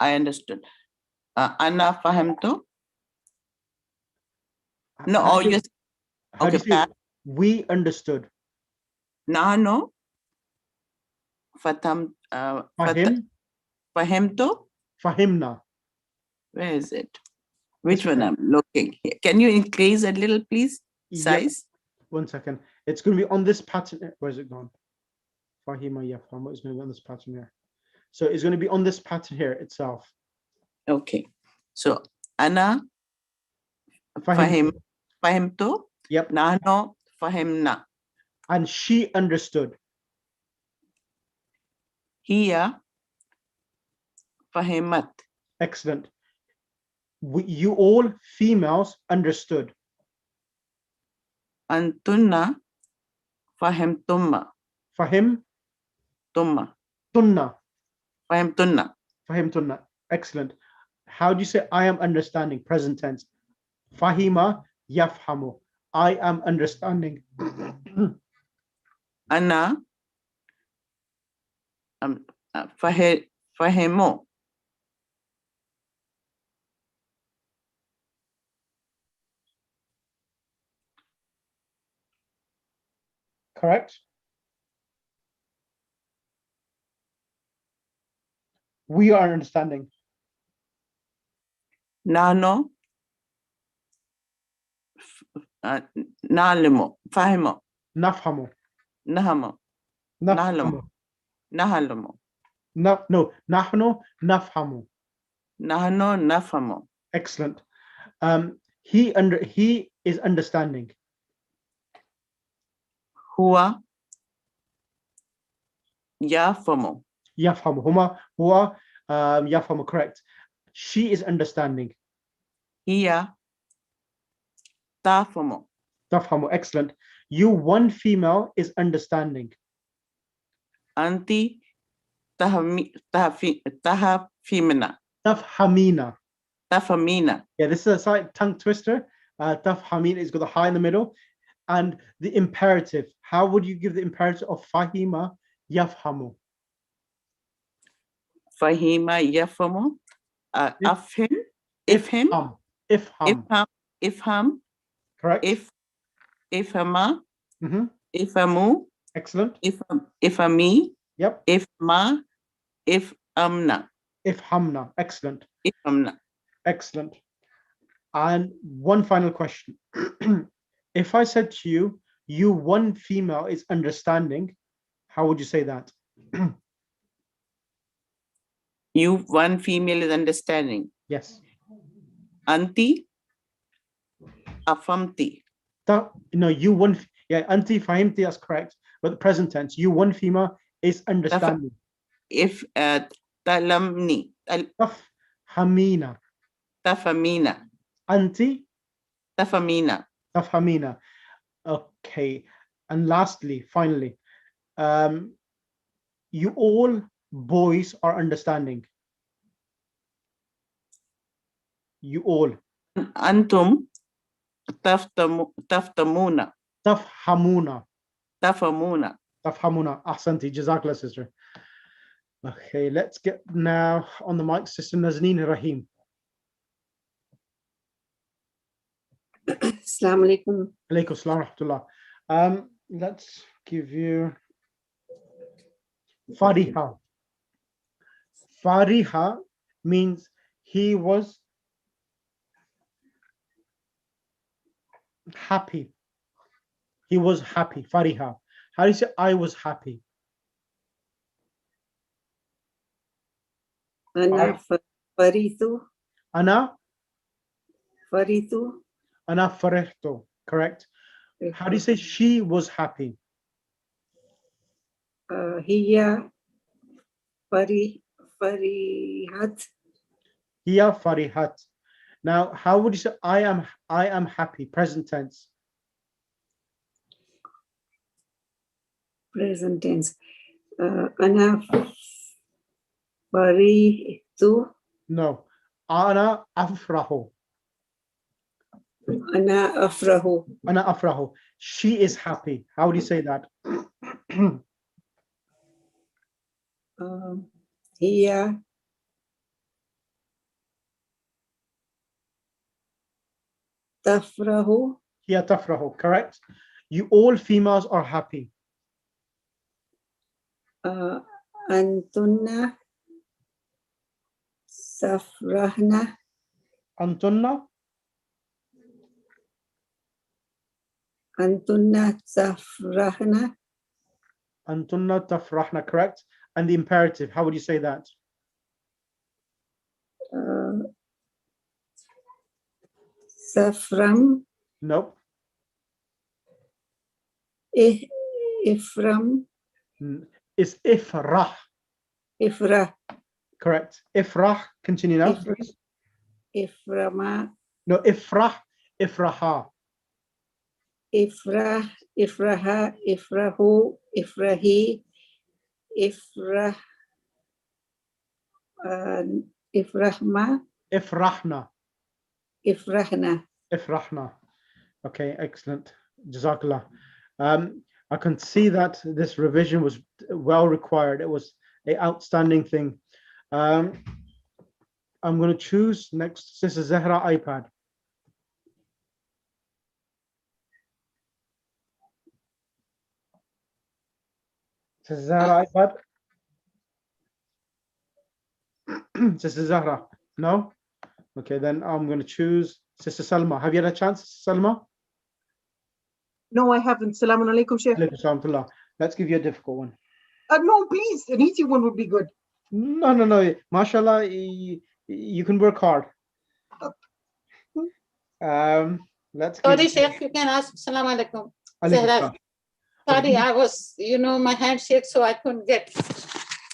I understood. Ana fahimtu. No, How or do you. How do Okay. you say we understood? Nahnu. Fahim. Fahimto? Fahimna. Where is it? Which one I'm looking here? Can you increase a little, please? Size? Yep. 1 second. It's going to be on this pattern. Where's it gone? Fahima yafhamu is going to be on this pattern here. So it's going to be on this pattern here itself. Okay. So Ana Fahim. Fahimto. Yep. Nahno fahimna. And she understood. Hiya fahimat. Excellent. You all females understood. Antunna fahimtumma. Fahim. Tumma. Tunna. Fahimtunna. Fahimtunna. Excellent. How do you say I am understanding? Present tense. Fahima yafhamu. I am understanding. Ana fahimu. Correct? We are understanding. Nano nalimu. Fahimu. Nafhamu. Nahamu. Nafhamu. Nahalamu. No, nahnu nafhamu. Nahno nafamu. Excellent. He is understanding. Huwa yafamu. Yafhamu. Huwa yafhamu. Correct. She is understanding. Hiya tafamu. Tafhamu. Excellent. You, one female, is understanding. Anti tahafimina. Tafhamina. Tafamina. Yeah, this is a slight tongue twister. Tafhamina is got the high in the middle. And the imperative. How would you give the imperative of fahima yafhamu? Fahima yafamu. Afhim. Ifhim. Ifham. Correct. Ifhama. Mm-hmm. Ifhamu. Excellent. Ifami. Yep. Ifma. Ifamna. Ifhamna. Excellent. Ifamna. Excellent. And one final question. If I said to you, you, one female, is understanding, how would you say that? You, one female, is understanding. Yes. Anti afamti. No, you, one, yeah, anti fahimti, that's correct. But the present tense, you, one female, is understanding. If talamni. Tafhamina. Tafamina. Anti. Tafamina. Tafhamina. Okay. And lastly, finally, you all boys are understanding. You all. Antum taftamuna. Tafhamuna. Tafamuna. Tafhamuna. Ahsanti. Jazakallah, sister. Okay, let's get now on the mic, Sister Nazneen Rahim. Assalamu alaikum. Alaikum assalam wa rahmatullah. Let's give you Fariha. Fariha means he was happy. He was happy. Fariha. How do you say I was happy? Ana faritu. Ana? Faritu. Ana farihtu. Correct. How do you say she was happy? Hiya farihat. Hiya farihat. Now, how would you say I am happy? Present tense. Present tense. Ana faritu. No. Ana afrahu. Ana afrahu. Ana afrahu. She is happy. How do you say that? Hiya tafrahu. Hiya tafrahu. Correct. You all females are happy. Antunna safrahna. Antunna. Antunna safrahna. Antunna tafrahna, correct. And the imperative, how would you say that? Safram. Nope. Ifram. It's ifrah. Ifrah. Correct. Ifrah. Continue now, please. Iframa. No, ifrah. Ifraha. Ifrah. Ifraha. Ifrahu. Ifrahi. Ifrah. Ifrahma. Ifrahna. Ifrahna. Ifrahna. Okay, excellent. Jazakallah. I can see that this revision was well required. It was an outstanding thing. I'm going to choose next Sister Zahra iPad. Sister Zahra iPad. Sister Zahra. No? Okay, then I'm going to choose Sister Salma. Have you had a chance, Sister Salma? No, I haven't. Salaam alaikum, Sheikh. Alaikum. Let's give you a difficult one. No, please. An easy one would be good. No. MashaAllah, you can work hard. Let's give Sorry, Sheikh, you can ask. Salam alaikum. Alaikum Zahra. salam. Sorry, I was, my hand shakes, so I couldn't get.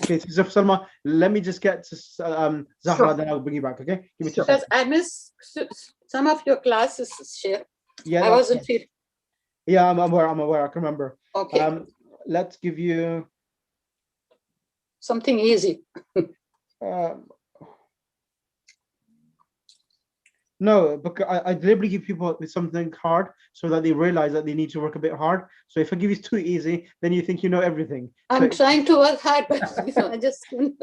Okay, Sister Salma, let me just get to Zahra, Sure. then I'll bring you back, okay? Give me 2 Because seconds. I missed some of your classes, Sheikh. Yeah, I wasn't here. Yeah, I'm aware, I can remember. Okay. Let's give you Something easy. No, because I deliberately give people something hard so that they realize that they need to work a bit hard. So if I give you too easy, then you think you know everything. I'm So trying to work hard, but I just couldn't.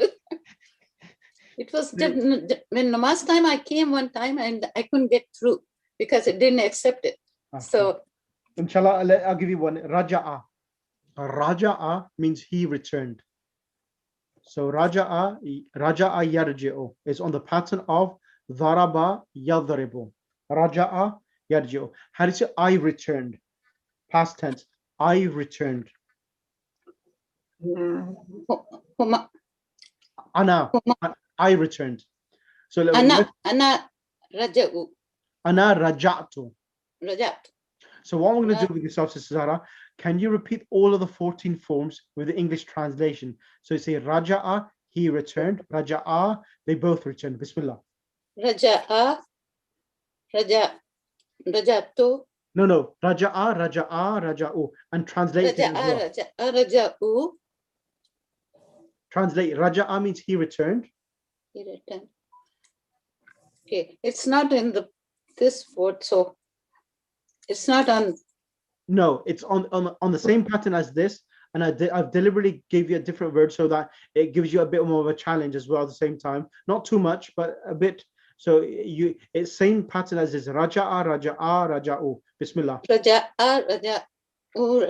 It was when the last time I came one time and I couldn't get through because it didn't accept it. So inshallah, I'll give you one. Raja'a. Raja'a means he returned. So Raja'a yarji'u is on the pattern of Dharaba yadribu. Raja'a yarji'u. How do you say I returned? Past tense. I returned. Ana. I returned. So Ana raja'u. Ana raja'tu. Rajat. So what I'm going to do with yourself, Sister Zahra, can you repeat all of the 14 forms with the English translation? So you say Raja'a, he returned. Raja'a, they both returned. Bismillah. Raja'a, rajatu. No. Raja'a, raja'u. And translate it as well. Raja'u. Translate. Raja'a means he returned. He returned. Okay, it's not in this word, so it's not on. No, it's on the same pattern as this, and I've deliberately gave you a different word so that it gives you a bit more of a challenge as well at the same time. Not too much, but a bit. So it's same pattern as this. Raja'a, raja'u. Bismillah. Raja'a, raja'u,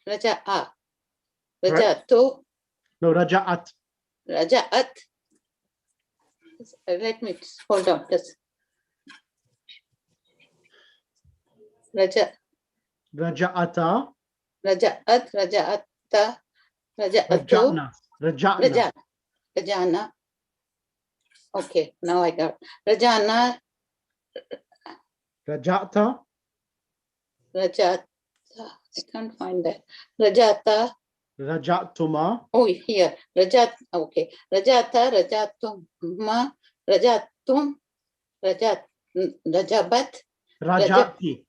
raja'a. Raja'tu. No, raja'at. Raja'at. Let me hold on. Just. Raja'ata. Raja'ata. Raja'ata. Raja'atu. Raja'na. Okay, now I got Raja'na. Raja'ta. Raja'ta. I can't find that. Raja'ta. Raja'tuma. Oh, here. Rajat. Okay. Raja'ta. Raja'tuma. Raja'tum. Rajabat. Raja'ti.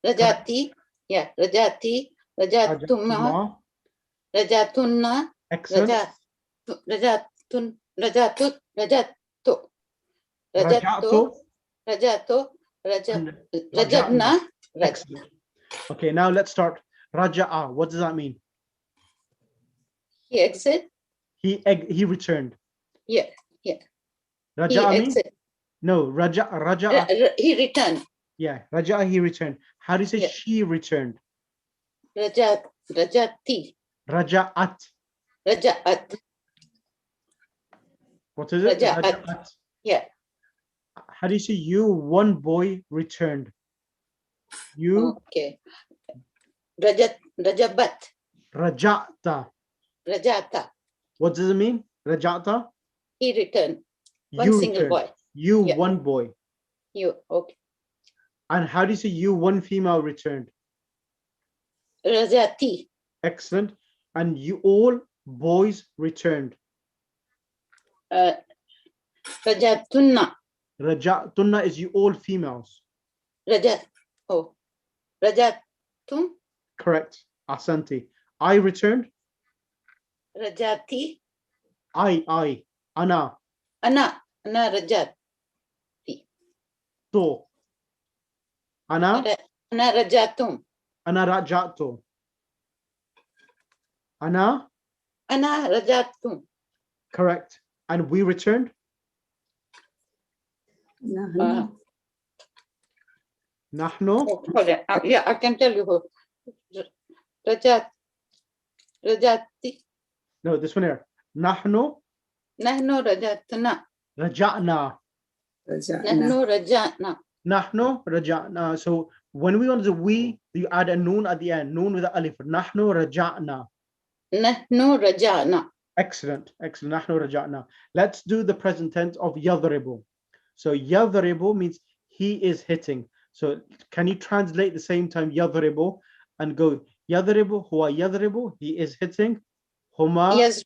Rajati. Yeah. Rajati. Rajatuma. Rajatunna. Excellent. Rajatun. Rajatut. Rajatu. Rajato. Rajabna. Excellent. Okay, now let's start. Raja'a. What does that mean? He exit. He returned. Yeah. Raja'a He means? exit. No, Raja'a. He returned. Yeah, Raja'a, he returned. How do you say Yeah. she returned? Rajati. Raja'at. Raja'at. What is it? Raja'at. Raja'at. Yeah. How do you say you, one boy, returned? You, Okay. Rajabat. raja'ta. Rajata. What does it mean? Raja'ta? He returned. One You single returned. boy. You, Yeah. one boy. You. Okay. And how do you say you, one female, returned? Rajati. Excellent. And you, all boys, returned. Rajatunna. Raja'tunna is you, all females. Rajat. Oh. Rajatum. Correct. Asanti. I returned. Rajati. I. Ana. Ana Rajat. To. Ana. Ana Rajatum. Ana raja'tu. Ana. Ana Rajatum. Correct. And we returned. نحن Nahnu. Oh, hold on. Yeah, I can tell you who. Rajati. No, this one here. Nahnu. Nahnu Rajatna. Raja'na. Nahnu Rajatna. Nahnu raja'na. So when we want to do we, you add a noon at the end. Noon with the alif. Nahnu raja'na. Nahnu Rajana. Excellent. Excellent. Nahnu raja'na. Let's do the present tense of yadribu. So yadribu means he is hitting. So can you translate the same time yadribu and go yadribu huwa yadribu, he is hitting. Huma Yes.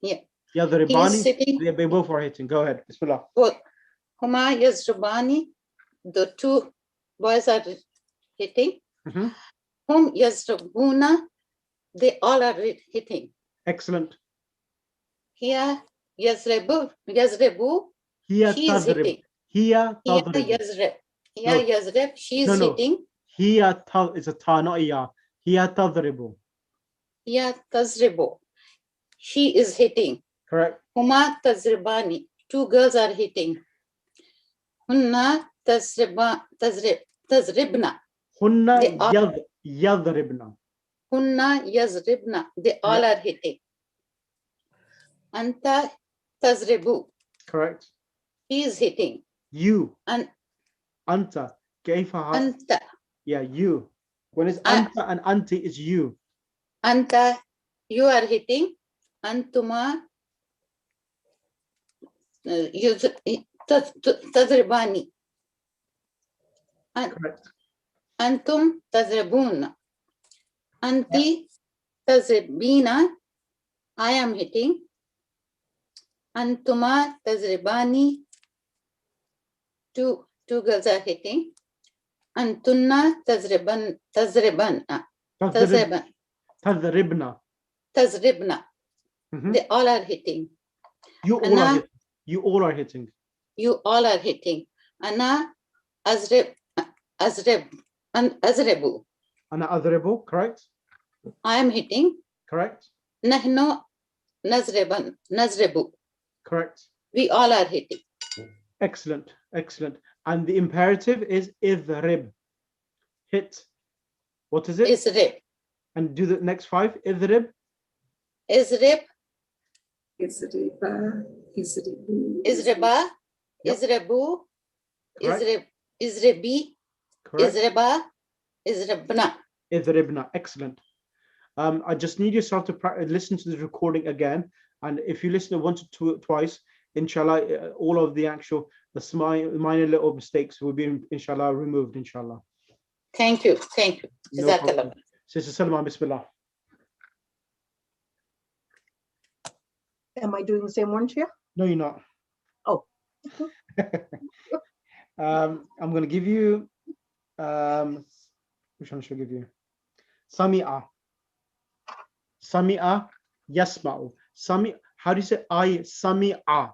Yeah. He is yadribani, sitting. they both are hitting. Go ahead. Bismillah. Huma Yazrubani. The two boys are hitting. Mhm. Hum Yazrubuna. They all are hitting. Excellent. Here Yazrebu. Hiya She is tadrib. hitting. Hiya Here tadrib. Yazreb. Here No. Yazreb. She is No. hitting. Hiya it's a ta, not a ya. Hiya tadribu. Here Tazrebu. She is hitting. Correct. Huma Tazribani. Two girls are hitting. Hunna Tazribna. Hunna They all, yadribna. Hunna Yazribna. They all are hitting. Anta Tazribu. Correct. He is hitting. You. And Anta. Kaifa. Anta. Yeah, you. When it's anta and anti, it's you. Anta. You are hitting. Antuma. Tazribani. Correct. Antum Tazribuna. Anti Tazribina. I am hitting. Antuma Tazribani. Two girls are hitting. Antunna Tazriban. Tadribna. Tazribna. Mhm. They all are hitting. You all are hitting. You all are hitting. You all are hitting. Ana Azrebu. Ana adribu. Correct. I am hitting. Correct. Nahnu Nazrebu. Correct. We all are hitting. Excellent. Excellent. And the imperative is idrib. Hit. What is it? Isrib. And do the next five. Idrib. Isrib. Isriba. Isribu. Isriba. Yep. Isrebu. Correct. Isrebi. Correct. Isreba. Isrebna. Idribna. Excellent. I just need yourself to listen to the recording again. And if you listen to once or twice, inshallah, all of the actual, the minor little mistakes will be, inshallah, removed, inshallah. Thank you. Thank you. No problem. Sister Salman, bismillah. Am I doing the same one, Shia? No, you're not. Oh. I'm going to give you, which one should I give you? Sami'a. Sami'a, yasma'u. How do you say I, Sami'a?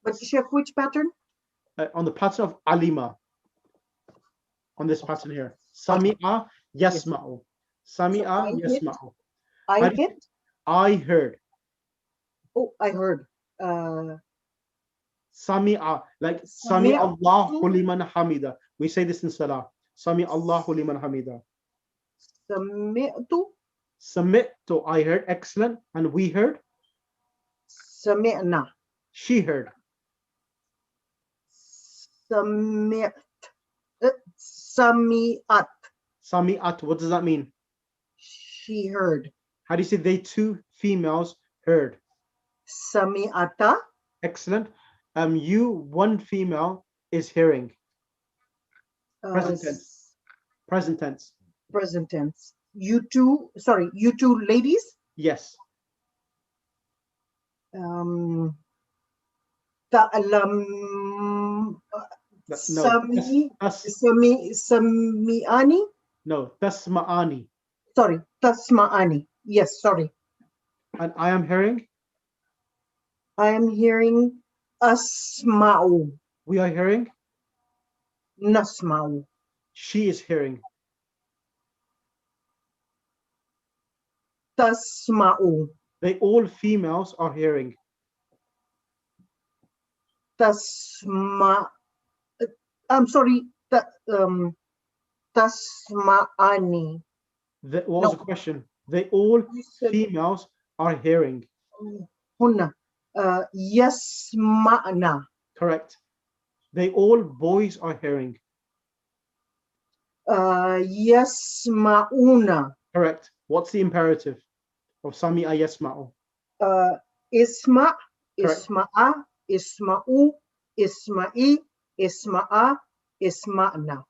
But Chef, which pattern? On the pattern of Alima. On this pattern here. Sami'a, yasma'u. Sami'a, yasma'u. I heard. Oh, I heard. Sami'a, like Sami Allahu liman hamida. We say this in Salah. Sami Allahu liman hamida. Sami'tu. Sami'tu, I heard. Excellent. And we heard. Sami'na. She heard. Sami'at. Sami'at. Sami'at, what does that mean? She heard. How do you say they two females heard? Sami'ata. Excellent. You, one female, is hearing. Present tense. Present tense. Present tense. You two ladies. Yes. Ta'lam. No. Sami'ani. No. Tasma'ani. Sorry. Tasma'ani. Yes. Sorry. And I am hearing. I am hearing asma'u. We are hearing. Nasma'u. She is hearing. Tasma'u. They all females are hearing. I'm sorry. Tasma'ani. What was the question? They all females are hearing. Hunna. Yasma'na. Correct. They all boys are hearing. Yasma'una. Correct. What's the imperative of Sami'a yasma'u? Isma, Correct. Isma'a, Isma'u, Isma'i, Isma'a, Isma'na.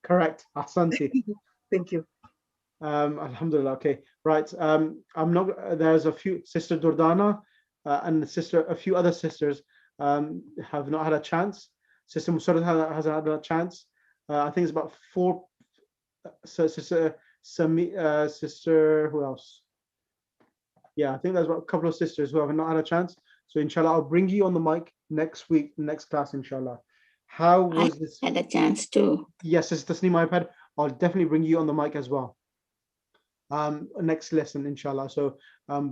Correct. Ahsanti. Thank you. Alhamdulillah. Okay. Right. I'm not. There's a few. Sister Dordana and a few other sisters have not had a chance. Sister Musarrat hasn't had a chance. I think it's about 4. So Sister who else? Yeah, I think there's about a couple of sisters who have not had a chance. So inshallah, I'll bring you on the mic next week, next class, inshallah. How was this? Had a chance too. Yes, Sister Tasneem, iPad. I'll definitely bring you on the mic as well. Next lesson, inshallah. So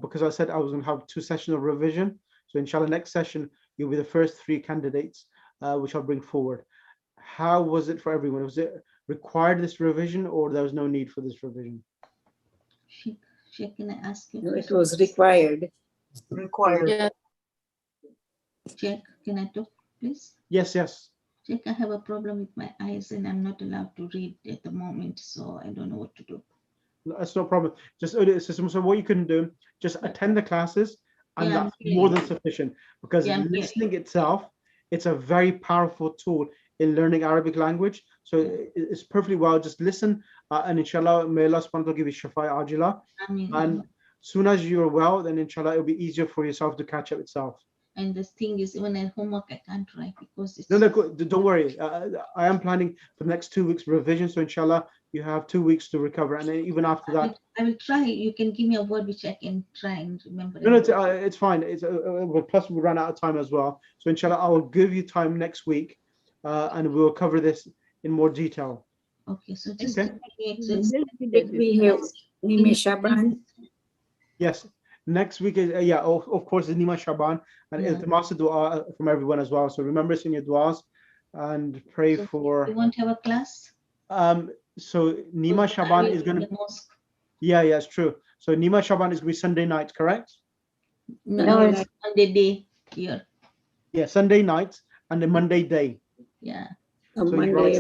because I said I was going to have 2 sessions of revision. So inshallah, next session, you'll be the first 3 candidates, which I'll bring forward. How was it for everyone? Was it required this revision or there was no need for this revision? Sheikh, can I ask you? No, it was required. Required. Yeah. Sheikh, can I talk, please? Yes, yes. Sheikh, I have a problem with my eyes and I'm not allowed to read at the moment, so I don't know what to do. That's no problem. So what you can do, just attend the classes, and Yeah, that's more than sufficient. Because listening itself, it's a very powerful tool in learning Arabic language. So it's perfectly well. Just listen, and inshallah, may Allah subhanahu wa ta'ala give you shafa'i ajila. And soon as you're well, then inshallah, it'll be easier for yourself to catch up itself. And the thing is, even at homework, I can't write because it's... No, don't worry. I am planning for the next 2 weeks revision. So inshallah, you have 2 weeks to recover. And then even after that... I will try. You can give me a word which I can try and remember. No, it's fine. Plus we ran out of time as well. So inshallah, I will give you time next week, and we'll cover this in more detail. Okay, so just Okay. Did we have Nime Shaban? Yes. Next week is of course, is Nima Shaban and iltimas dua from everyone as well. So remember us in your duas and pray for. You won't have a class? So Nima Shaban is going to. Yeah, it's true. So Nima Shaban is going to be Sunday night, correct? No, it's Monday day here. Yeah, Sunday night and the Monday day. Yeah. So Monday.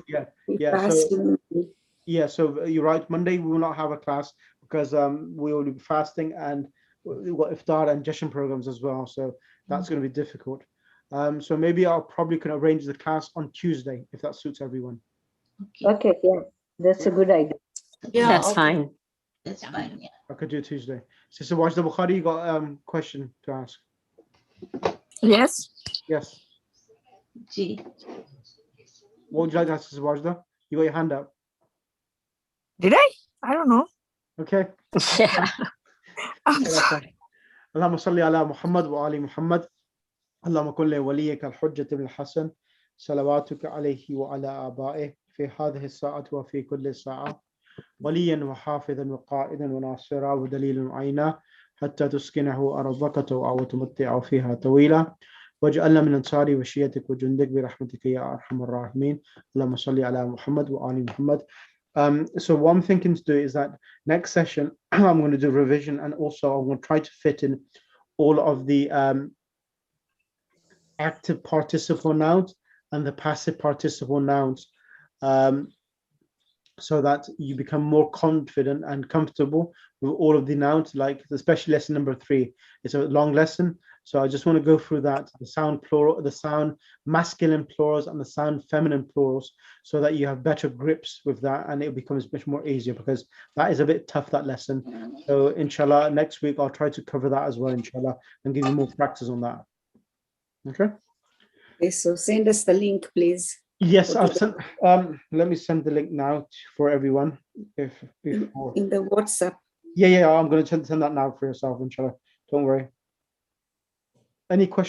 So you're right. Monday we will not have a class because we will be fasting and we've got iftar and jashan programs as well. So that's going to be difficult. So maybe I'll probably can arrange the class on Tuesday if that suits everyone. Okay, yeah, that's a good idea. Yeah, That's fine. That's fine. Yeah. I could do Tuesday. Sister Wajda Bukhari, you got a question to ask? Yes. Yes. G. What would you like to ask, Sister Wajda? You got your hand up. Did I? I don't know. Okay. Yeah. I'm sorry. اللهم صل على محمد وآل محمد اللهم كن لوليك الحجة بن الحسن صلواتك عليه وعلى آبائه في هذه الساعة وفي كل ساعة وليا وحافظا وقائدا وناصرا ودليلا وعينا حتى تسكنه أرضك طوعا وتمتعه فيها طويلا واجعلنا من أنصار وشيتك وجندك برحمتك يا أرحم الراحمين اللهم صل على محمد وآل محمد. So what I'm thinking to do is that next session I'm going to do revision, and also I'm going to try to fit in all of the active participle nouns and the passive participle nouns, so that you become more confident and comfortable with all of the nouns, like especially lesson number 3. It's a long lesson, so I just want to go through that, the sound plural, the sound masculine plurals and the sound feminine plurals, so that you have better grips with that and it becomes much more easier, because that is a bit tough, that lesson. So inshallah, next week I'll try to cover that as well, inshallah, and give you more practice on that. Okay. Okay, so send us the link, please. Yes, I'll send. Let me send the link now for everyone. Before in the WhatsApp. Yeah, I'm going to send that now for yourself, inshallah. Don't worry. Any questions?